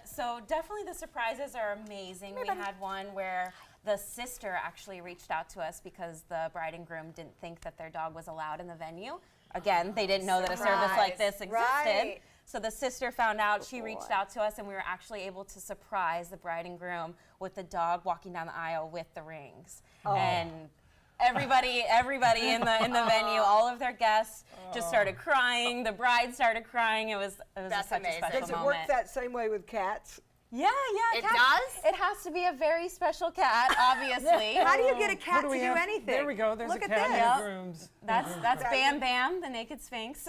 So definitely the surprises are amazing. We had one where the sister actually reached out to us because the bride and groom didn't think that their dog was allowed in the venue. Again, they didn't know that a service like this existed. Right. So the sister found out, she reached out to us, and we were actually able to surprise the bride and groom with the dog walking down the aisle with the rings. And everybody in the venue, all of their guests just started crying. The bride started crying. It was such a special Does it moment. work that same way with cats? Yeah, It cats- does? It has to be a very special cat, obviously. How do you get a cat What to we do have? anything? There we go. There's Look a at cat this. in the grooms. That's Bam Bam, the naked sphinx.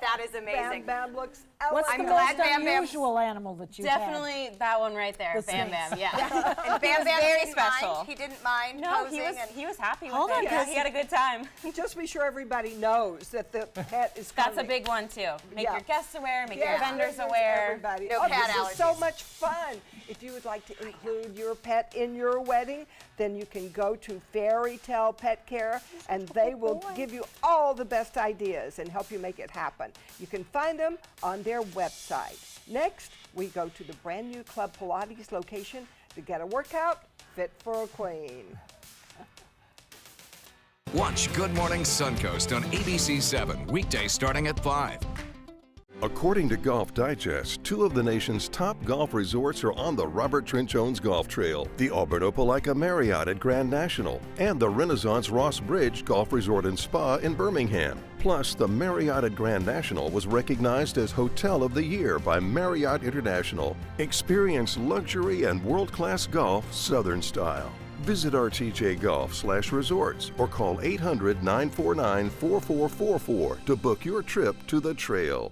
That is amazing. Bam Bam looks What's I'm the glad most Bam Bam- unusual animal that you've had? Definitely that one right there, The Bam sphinx. Bam. Yeah. And Bam Bam very didn't special. mind. He didn't mind No, posing. and he was happy with Hold it. on, Yeah, he had a good time. Just be sure everybody knows that the pet is coming. That's a big one too. Make Yeah. your guests aware, make Yeah, your vendors vendors, aware. Everybody. No Oh, cat this is so allergies. much fun. If you would like to include your pet in your wedding, then you can go to Fairy Tale Pet Care, and they will give you all the best ideas and help you make it happen. You can find them on their website. Next, we go to the brand new Club Pilates location to get a workout fit for a queen. Watch Good Morning Suncoast on ABC 7, weekdays starting at 5. According to Golf Digest, 2 of the nation's top golf resorts are on the Robert Trent Jones Golf Trail, the Auburn Opelika Marriott at Grand National, and the Renaissance Ross Bridge Golf Resort and Spa in Birmingham. Plus, the Marriott at Grand National was recognized as Hotel of the Year by Marriott International. Experience luxury and world-class golf Southern style. Visit rtjgolf/resorts or call 800-949-4444 to book your trip to the trail.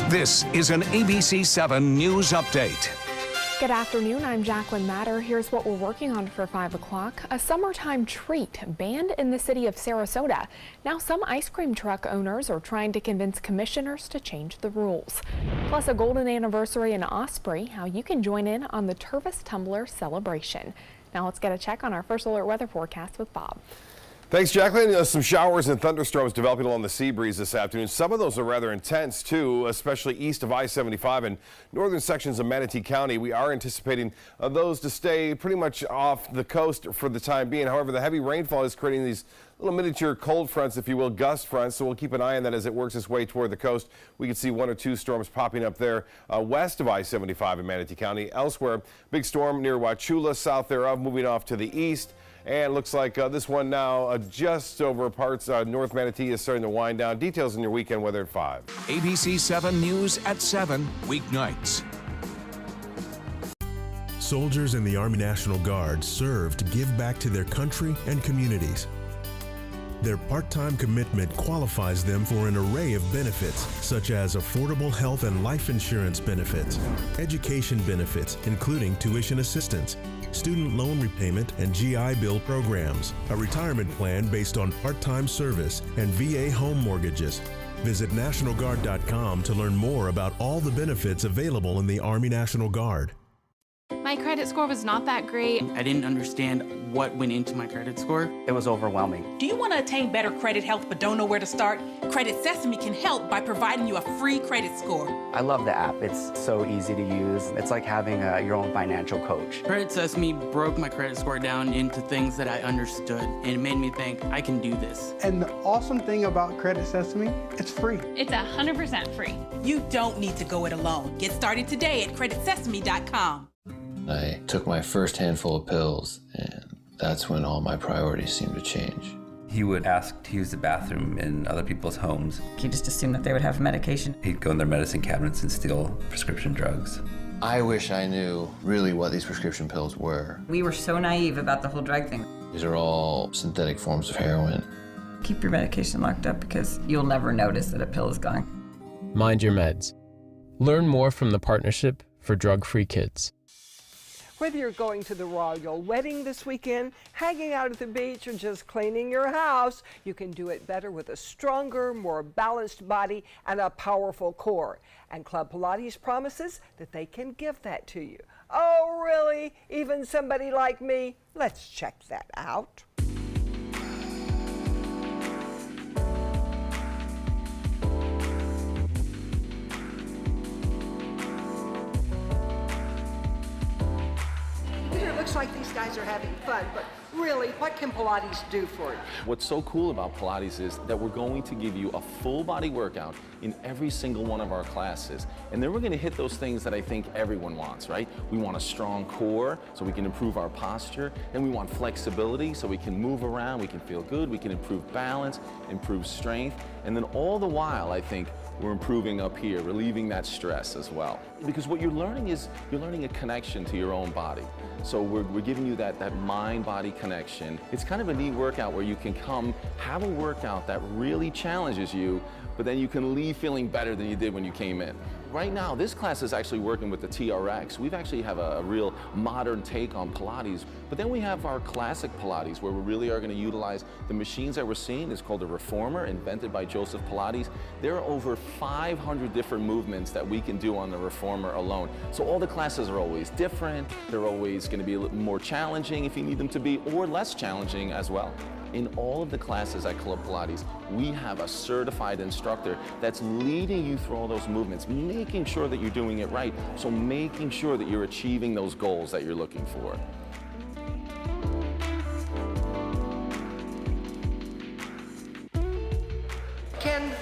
This is an ABC 7 News Update. Good afternoon, I'm Jacqueline Matter. Here's what we're working on for 5 o'clock. A summertime treat banned in the city of Sarasota. Now some ice cream truck owners are trying to convince commissioners to change the rules. Plus a golden anniversary in Osprey, how you can join in on the Tervis Tumbler celebration. Now let's get a check on our first alert weather forecast with Bob. Thanks, Jacqueline. Some showers and thunderstorms developing along the sea breeze this afternoon. Some of those are rather intense, too, especially east of I-75 and northern sections of Manatee County. We are anticipating those to stay pretty much off the coast for the time being. However, the heavy rainfall is creating these little miniature cold fronts, if you will, gust fronts, so we'll keep an eye on that as it works its way toward the coast. We can see 1 or 2 storms popping up there west of I-75 in Manatee County. Elsewhere, big storm near Wauchula, south thereof, moving off to the east. And it looks like this one now just over parts North Manatee is starting to wind down. Details in your weekend weather at 5. ABC 7 News at 7, weeknights. Soldiers in the Army National Guard serve to give back to their country and communities. Their part-time commitment qualifies them for an array of benefits, such as affordable health and life insurance benefits, education benefits, including tuition assistance, student loan repayment and GI Bill programs, a retirement plan based on part-time service, and VA home mortgages. Visit NationalGuard.com to learn more about all the benefits available in the Army National Guard. My credit score was not that great. I didn't understand what went into my credit score. It was overwhelming. Do you want to attain better credit health but don't know where to start? Credit Sesame can help by providing you a free credit score. I love the app. It's so easy to use. It's like having your own financial coach. Credit Sesame broke my credit score down into things that I understood, and it made me think, I can do this. And the awesome thing about Credit Sesame, it's free. It's 100% free. You don't need to go it alone. Get started today at creditsesame.com. I took my first handful of pills, and that's when all my priorities seemed to change. He would ask to use the bathroom in other people's homes. He just assumed that they would have medication. He'd go in their medicine cabinets and steal prescription drugs. I wish I knew really what these prescription pills were. We were so naive about the whole drug thing. These are all synthetic forms of heroin. Keep your medication locked up because you'll never notice that a pill is gone. Mind your meds. Learn more from the Partnership for Drug-Free Kids. Whether you're going to the royal wedding this weekend, hanging out at the beach, or just cleaning your house, you can do it better with a stronger, more balanced body and a powerful core. And Club Pilates promises that they can give that to you. Oh, really? Even somebody like me? Let's check that out. Looks like these guys are having fun, but really, what can Pilates do for you? What's so cool about Pilates is that we're going to give you a full body workout in every single one of our classes. And then we're going to hit those things that I think everyone wants, right? We want a strong core so we can improve our posture. And we want flexibility so we can move around, we can feel good, we can improve balance, improve strength. And then all the while, I think, we're improving up here, relieving that stress as well. Because what you're learning is, you're learning a connection to your own body. So we're giving you that mind-body connection. It's kind of a neat workout where you can come, have a workout that really challenges you, but then you can leave feeling better than you did when you came in. Right now, this class is actually working with the TRX. We've actually have a real modern take on Pilates. But then we have our classic Pilates, where we really are going to utilize the machines that we're seeing. It's called a Reformer, invented by Joseph Pilates. There are over 500 different movements that we can do on the Reformer alone. So all the classes are always different. They're always going to be a little more challenging if you need them to be, or less challenging as well. In all of the classes at Club Pilates, we have a certified instructor that's leading you through all those movements, making sure that you're doing it right, so making sure that you're achieving those goals that you're looking for. Can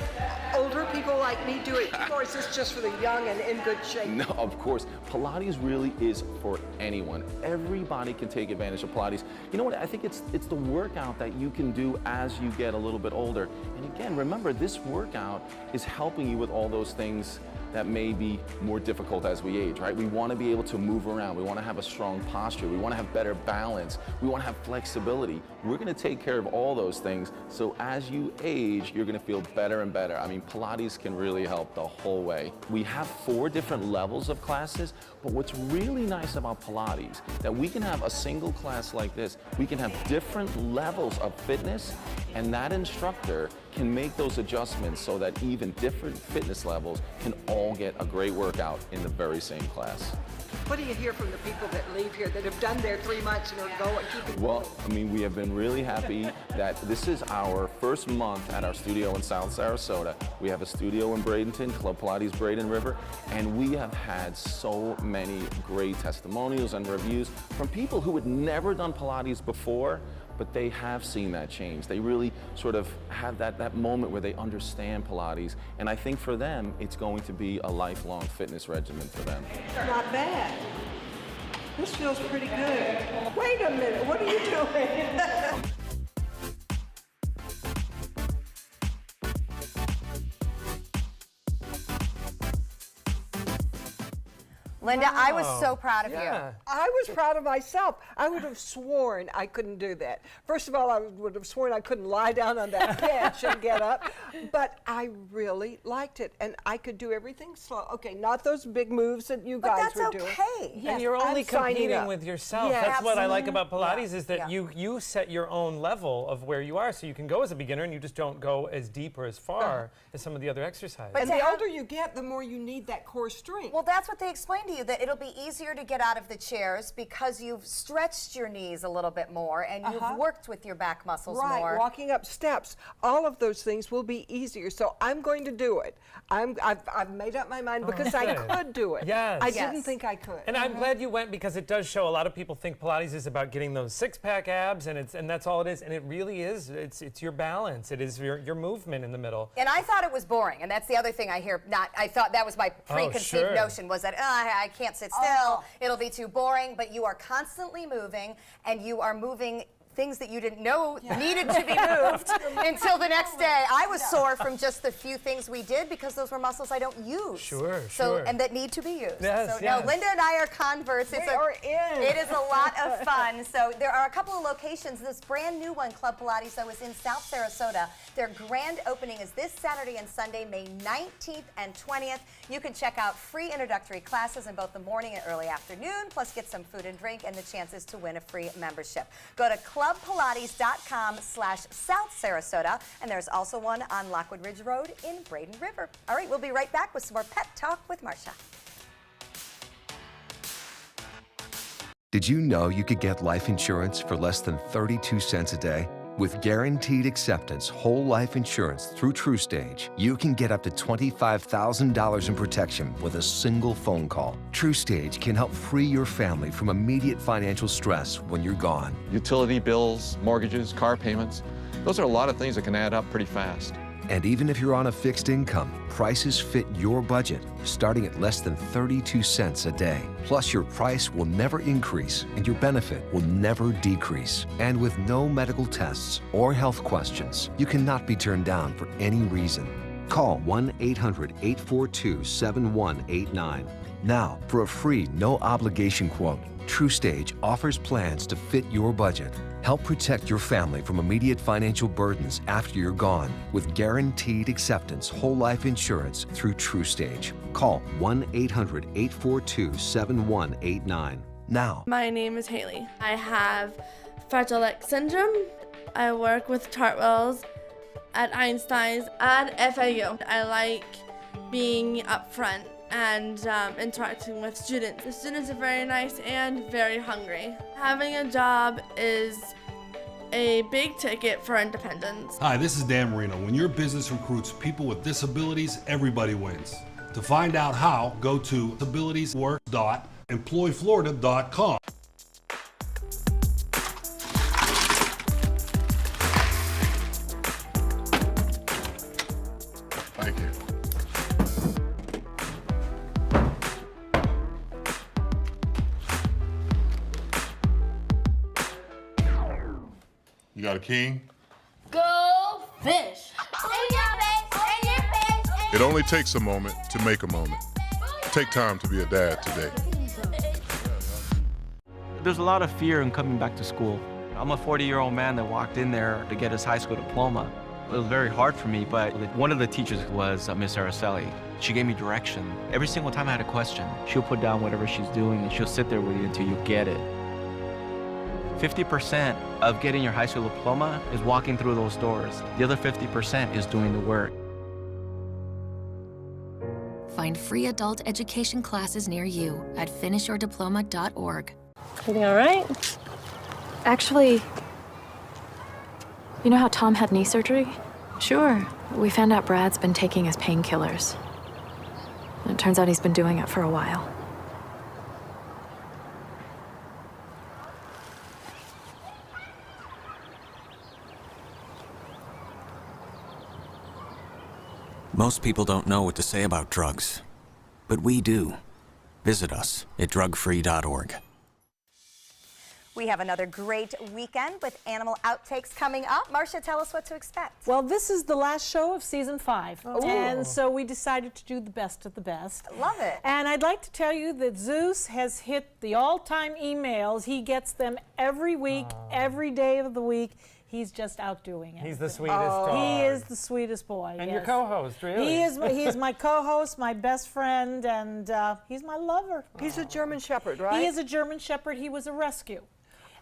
older people like me do it, or is this just for the young and in good shape? No, of course. Pilates really is for anyone. Everybody can take advantage of Pilates. You know what? I think it's the workout that you can do as you get a little bit older. And again, remember, this workout is helping you with all those things that may be more difficult as we age, right? We want to be able to move around. We want to have a strong posture. We want to have better balance. We want to have flexibility. We're going to take care of all those things. So as you age, you're going to feel better and better. I mean, Pilates can really help the whole way. We have 4 different levels of classes, but what's really nice about Pilates, that we can have a single class like this. We can have different levels of fitness, and that instructor can make those adjustments so that even different fitness levels can all get a great workout in the very same class. What do you hear from the people that leave here that have done their 3 months and are going, keeping Well, I mean, we have been really happy that this is our first month at our studio in South Sarasota. We have a studio in Bradenton, Club Pilates Braden River, and we have had so many great testimonials and reviews from people who had never done Pilates before, but they have seen that change. They really sort of have that moment where they understand Pilates, and I think for them, it's going to be a lifelong fitness regimen for them. Not bad. This feels pretty good. Wait a minute, what are you doing? Linda, I was so proud of you. I was proud of myself. I would have sworn I couldn't do that. First of all, I would have sworn I couldn't lie down on that bench and get up. But I really liked it, and I could do everything slow. Okay, not those big moves that you guys were doing. But that's okay. Yes, and you're only I'm signing competing up. with yourself. Yeah, That's what I like absolutely. about Pilates is that you set your own level of where you are. So you can go as a beginner and you just don't go as deep or as far as some of the other exercises. And the older you get, the more you need that core strength. Well, that's what they explained to you, that it'll be easier to get out of the chairs because you've stretched your knees a little bit more and you've worked with your back muscles more. Right, walking up steps, all of those things will be easier. So I'm going to do it. I've made up my mind because I could do it. Yes. I didn't think I could. And I'm glad you went because it does show a lot of people think Pilates is about getting those six-pack abs and that's all it is. And it really is. It's your balance. It is your movement in the middle. And I thought it was boring, and that's the other thing I hear. I thought that was my preconceived notion, was that I can't sit still, it'll be too boring, but you are constantly moving, and you are moving things that you didn't know needed to be moved until the next day. I was sore from just the few things we did because those were muscles I don't use. Sure. And that need to be used. Yes, so no, Linda and I are converts. We are in. It is a lot of fun. So there are a couple of locations. This brand new one, Club Pilates, though, is in South Sarasota. Their grand opening is this Saturday and Sunday, May 19th and 20th. You can check out free introductory classes in both the morning and early afternoon, plus get some food and drink and the chances to win a free membership. Go to clubpilates.com/South Sarasota, and there's also one on Lockwood Ridge Road in Braden River. All right, we'll be right back with some more Pet Talk with Marcia. Did you know you could get life insurance for less than 32 cents a day? With guaranteed acceptance whole life insurance through TrueStage, you can get up to $25,000 in protection with a single phone call. TrueStage can help free your family from immediate financial stress when you're gone. Utility bills, mortgages, car payments, those are a lot of things that can add up pretty fast. And even if you're on a fixed income, prices fit your budget, starting at less than 32 cents a day. Plus, your price will never increase and your benefit will never decrease. And with no medical tests or health questions, you cannot be turned down for any reason. Call 1-800-842-7189. Now, for a free, no-obligation quote, TrueStage offers plans to fit your budget. Help protect your family from immediate financial burdens after you're gone with guaranteed acceptance whole life insurance through TrueStage. Call 1-800-842-7189 now. My name is Haley. I have Fragile X syndrome. I work with Chartwells at Einstein's and FAU. I like being up front and interacting with students. The students are very nice and very hungry. Having a job is a big ticket for independence. Hi, this is Dan Marino. When your business recruits people with disabilities, everybody wins. To find out how, go to disabilitieswork.employflorida.com. Thank you. You got a king? Go fish! It only takes a moment to make a moment. Take time to be a dad today. There's a lot of fear in coming back to school. I'm a 40-year-old man that walked in there to get his high school diploma. It was very hard for me, but one of the teachers was Miss Araceli. She gave me direction. Every single time I had a question, she'll put down whatever she's doing and she'll sit there with you until you get it. 50% of getting your high school diploma is walking through those doors. The other 50% is doing the work. Find free adult education classes near you at finishyourdiploma.org. Everything all right? Actually, you know how Tom had knee surgery? Sure. We found out Brad's been taking his painkillers. And it turns out he's been doing it for a while. Most people don't know what to say about drugs, but we do. Visit us at drugfree.org. We have another great weekend with animal outtakes coming up. Marcia, tell us what to expect. Well, this is the last show of season 5. Oh. And so we decided to do the best of the best. Love it. And I'd like to tell you that Zeus has hit the all-time emails. He gets them every week, every day of the week. He's just outdoing it. He's the sweetest dog. He is the sweetest boy. And yes. your co-host, really. He is my co-host, my best friend, and he's my lover. He's a German Shepherd, right? He is a German Shepherd. He was a rescue.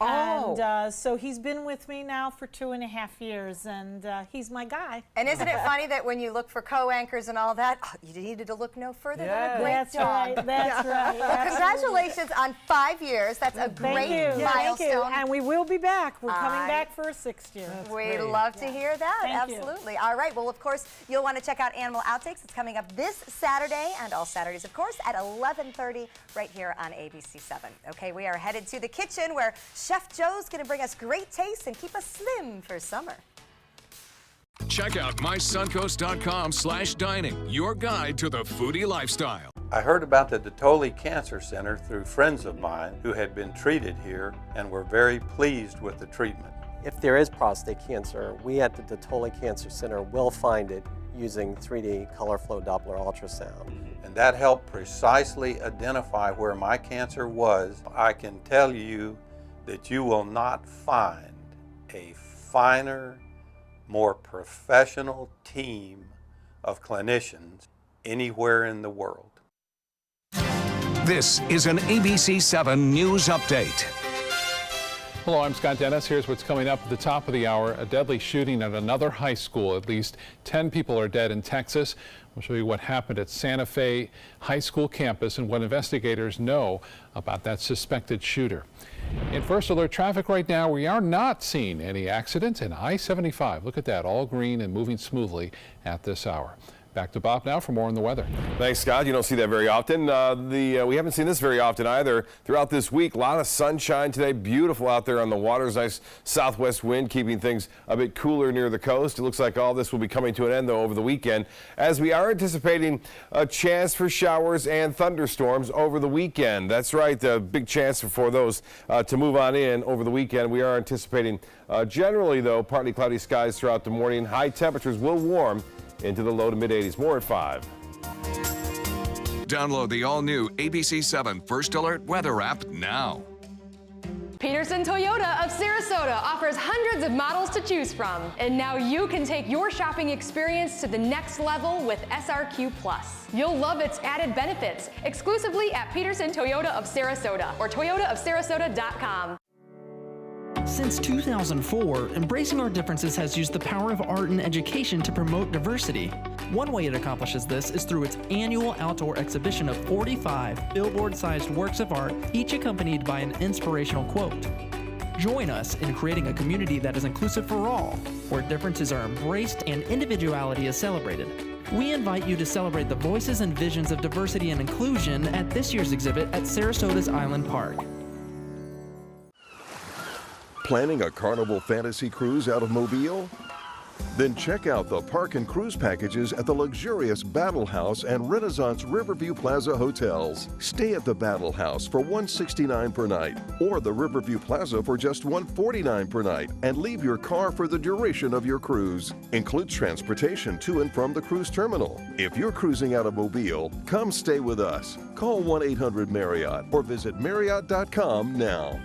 Oh. And so he's been with me now for 2.5 years, and he's my guy. And isn't it funny that when you look for co-anchors and all that, you needed to look no further than a great That's dog. right. That's right. Well, congratulations on 5 years. That's a great milestone. Thank you. And we will be back. We're coming back for a 6th year. We'd love to hear that. Thank you. Absolutely. All right. Well, of course, you'll want to check out Animal Outtakes. It's coming up this Saturday and all Saturdays, of course, at 11:30 right here on ABC7. Okay, we are headed to the kitchen where Chef Joe's going to bring us great taste and keep us slim for summer. Check out mysuncoast.com/dining, your guide to the foodie lifestyle. I heard about the Detoli Cancer Center through friends of mine who had been treated here and were very pleased with the treatment. If there is prostate cancer, we at the Detoli Cancer Center will find it using 3D color flow Doppler ultrasound. And that helped precisely identify where my cancer was. I can tell you that you will not find a finer, more professional team of clinicians anywhere in the world. This is an ABC7 News Update. Hello, I'm Scott Dennis. Here's what's coming up at the top of the hour. A deadly shooting at another high school. At least 10 people are dead in Texas. We'll show you what happened at Santa Fe High School campus and what investigators know about that suspected shooter. In First Alert traffic right now, we are not seeing any accidents in I-75. Look at that, all green and moving smoothly at this hour. Back to Bob now for more on the weather. Thanks, Scott. You don't see that very often. We haven't seen this very often either. Throughout this week, a lot of sunshine today. Beautiful out there on the waters. Nice southwest wind keeping things a bit cooler near the coast. It looks like all this will be coming to an end, though, over the weekend, as we are anticipating a chance for showers and thunderstorms over the weekend. That's right, a big chance for those to move on in over the weekend. We are anticipating generally, though, partly cloudy skies throughout the morning. High temperatures will warm into the low to mid 80s. More at 5. Download the all-new ABC7 First Alert weather app now. Peterson Toyota of Sarasota offers hundreds of models to choose from. And now you can take your shopping experience to the next level with SRQ Plus. You'll love its added benefits exclusively at Peterson Toyota of Sarasota or toyotaofsarasota.com. Since 2004, Embracing Our Differences has used the power of art and education to promote diversity. One way it accomplishes this is through its annual outdoor exhibition of 45 billboard-sized works of art, each accompanied by an inspirational quote. Join us in creating a community that is inclusive for all, where differences are embraced and individuality is celebrated. We invite you to celebrate the voices and visions of diversity and inclusion at this year's exhibit at Sarasota's Island Park. Planning a Carnival Fantasy Cruise out of Mobile? Then check out the park and cruise packages at the luxurious Battle House and Renaissance Riverview Plaza hotels. Stay at the Battle House for $169 per night, or the Riverview Plaza for just $149 per night, and leave your car for the duration of your cruise. Includes transportation to and from the cruise terminal. If you're cruising out of Mobile, come stay with us. Call 1-800-MARRIOTT or visit Marriott.com now.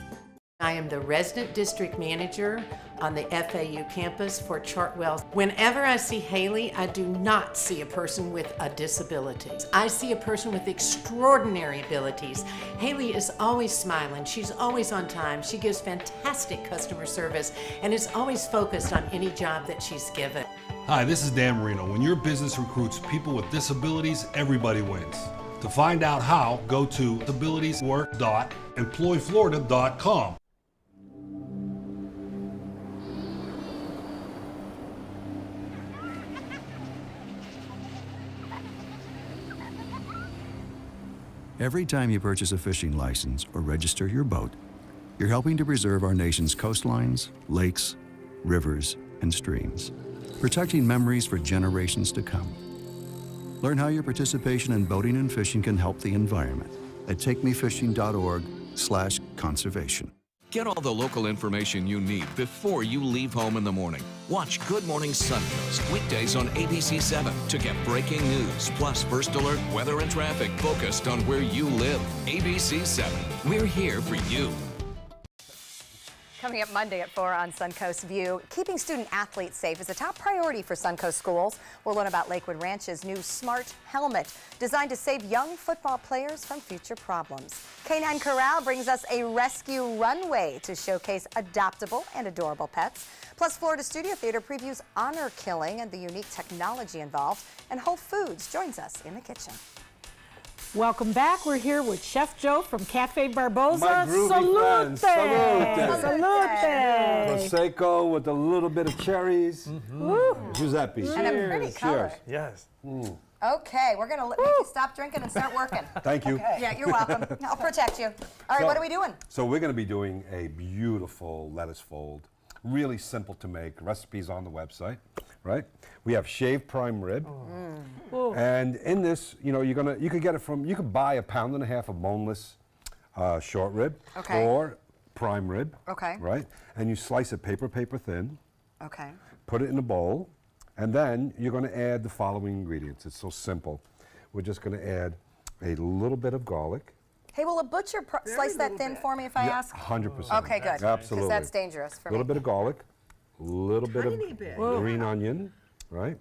I am the resident district manager on the FAU campus for Chartwell. Whenever I see Haley, I do not see a person with a disability. I see a person with extraordinary abilities. Haley is always smiling. She's always on time. She gives fantastic customer service and is always focused on any job that she's given. Hi, this is Dan Marino. When your business recruits people with disabilities, everybody wins. To find out how, go to disabilitieswork.employflorida.com. Every time you purchase a fishing license or register your boat, you're helping to preserve our nation's coastlines, lakes, rivers, and streams, protecting memories for generations to come. Learn how your participation in boating and fishing can help the environment at takemefishing.org/conservation. Get all the local information you need before you leave home in the morning. Watch Good Morning Suncoast weekdays on ABC 7 to get breaking news, plus first alert weather and traffic focused on where you live. ABC 7, we're here for you. Coming up Monday at 4 on Suncoast View, keeping student athletes safe is a top priority for Suncoast schools. We'll learn about Lakewood Ranch's new smart helmet, designed to save young football players from future problems. Canine Corral brings us a rescue runway to showcase adoptable and adorable pets. Plus, Florida Studio Theater previews honor killing and the unique technology involved. And Whole Foods joins us in the kitchen. Welcome back. We're here with Chef Joe from Cafe Barbosa. My groovy Salute! friends. Salute! Prosecco with a little bit of cherries. Giuseppe. And a pretty color. Yes. Okay, we're going to make you stop drinking and start working. Thank you. Okay. Yeah, you're welcome. I'll protect you. All right, what are we doing? So we're going to be doing a beautiful lettuce fold. Really simple to make. Recipes on the website, right? We have shaved prime rib. And in this, you could get it from, you could buy 1.5 pounds of boneless short rib or prime rib, right? And you slice it paper thin. Okay. Put it in a bowl, and then you're going to add the following ingredients. It's so simple. We're just going to add a little bit of garlic. Hey, will a butcher slice that thin for me if I ask? 100%. Okay, good. Absolutely. Because that's dangerous for me. A little bit of garlic, a little bit of green onion, right?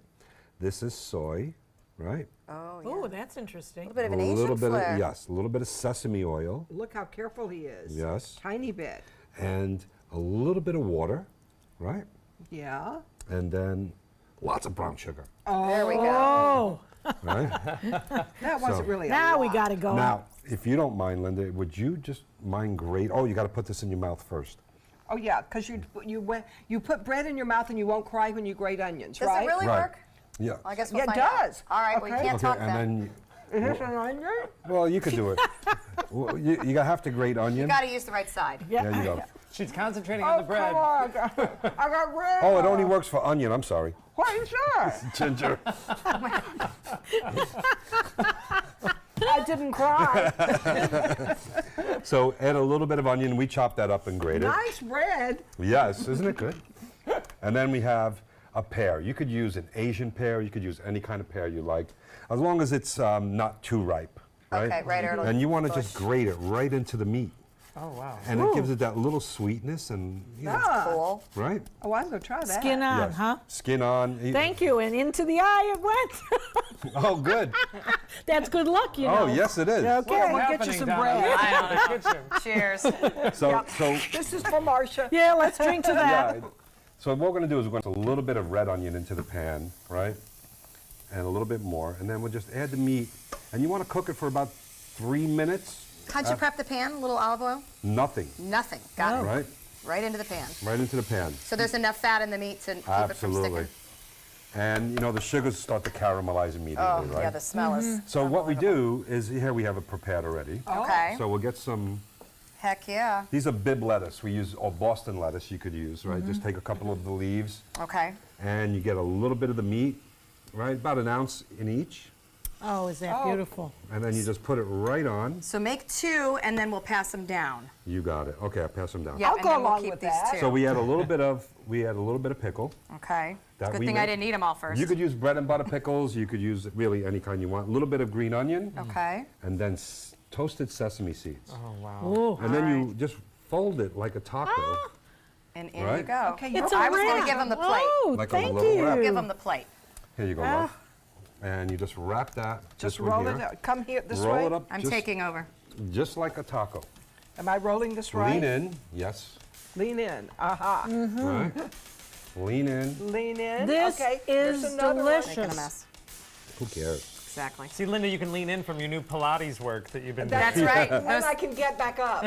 This is soy, right? Oh, yeah. That's interesting. A little bit of an Asian flair. Yes, a little bit of sesame oil. Look how careful he is. Yes. Tiny bit. And a little bit of water, right? Yeah. And then lots of brown sugar. Oh. There we go. Right? That wasn't really a Now lot. we got to go. Now, if you don't mind, Linda, would you just mind grate? Oh, you got to put this in your mouth first. Oh yeah, because you put bread in your mouth and you won't cry when you grate onions, right? Does it really work? Yeah. Well, I guess we'll Yeah, it find out. does. All right, we can't talk and then. then Is this an onion? well, you could do it. Well, you have to grate onion. You got to use the right side. There you go. She's concentrating on the bread. Come on. I got bread. Oh, it only works for onion. I'm sorry. What is that? Ginger. I didn't cry. So add a little bit of onion. We chop that up and grate it. Nice bread. Yes, isn't it good? And then we have a pear. You could use an Asian pear. You could use any kind of pear you like, as long as it's not too ripe. Right? Okay, right. Or And you want to just grate it right into the meat. Oh, wow. And it gives it that little sweetness and, you know, cool. right? Oh, I'm going to try that. Skin on, Yes. huh? Skin on. Thank you. And into the eye it went. Oh, good. That's good luck, you know. Oh, yes, it is. Okay, we'll get you some bread. Cheers. So This is for Marcia. Yeah, let's drink to that. yeah. So what we're going to do is we're going to put a little bit of red onion into the pan, right? And a little bit more. And then we'll just add the meat. And you want to cook it for about 3 minutes. How'd you prep the pan? A little olive oil? Nothing. Nothing. Got it. Right? Right into the pan. Right into the pan. So there's enough fat in the meat to keep it from Absolutely. sticking. And, you know, the sugars start to caramelize immediately, Oh, right? yeah, the smell is So what we do is, here we have it prepared already. Okay. So we'll get some Heck yeah. These are bib lettuce. We use, or Boston lettuce you could use, right? Mm-hmm. Just take a couple of the leaves. Okay. And you get a little bit of the meat, right? About an ounce in each. Oh, is that beautiful? And then you just put it right on. So make 2, and then we'll pass them down. You got it. Okay, I'll pass them down. Yeah, I'll go along with that. So we add a little bit of pickle. Okay. That Good we thing make. I didn't eat them all first. You could use bread and butter pickles. You could use really any kind you want. A little bit of green onion. Okay. And then toasted sesame seeds. Oh, wow. Ooh. And then you just fold it like a taco. And in Right? you go. Okay, I was going to give him the plate. Oh, Like a thank little you. wrap. Give him the plate. Here you go, love. And you just wrap that. Just this one roll here. it up. Come here this Roll way. it up. I'm just, taking over. Just like a taco. Am I rolling this right? Lean in. Yes. Lean in. Aha. Right. Lean in. Lean in. This okay. is Here's another delicious. Making a mess. Who cares? Exactly. See, Linda, you can lean in from your new Pilates work that you've been That's doing. right. Then I can get back up.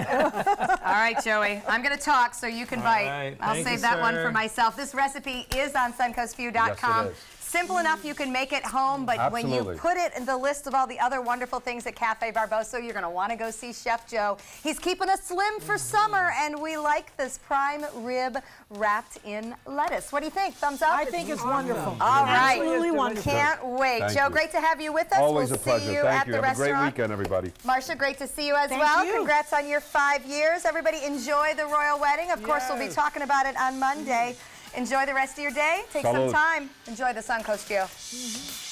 All right, Joey. I'm going to talk so you can bite. right. I'll Thank save you, that one sir. for myself. This recipe is on suncoastview.com. Yes, it is. Simple enough you can make it home, but when you Absolutely. put it in the list of all the other wonderful things at Cafe Barbosa, you're going to want to go see Chef Joe. He's keeping us slim for summer, and we like this prime rib wrapped in lettuce. What do you think? Thumbs up? I think it's wonderful. All right. Absolutely wonderful. Can't wait. Thank Joe, you. great to have you with us. Always we'll a pleasure. see you Thank at you. the Have a great restaurant. weekend, everybody. Marcia, great to see you as Thank well. you. Congrats on your 5 years. Everybody enjoy the royal wedding. Of course, we'll be talking about it on Monday. Enjoy the rest of your day. Take some Salud. time. Enjoy the Suncoast View.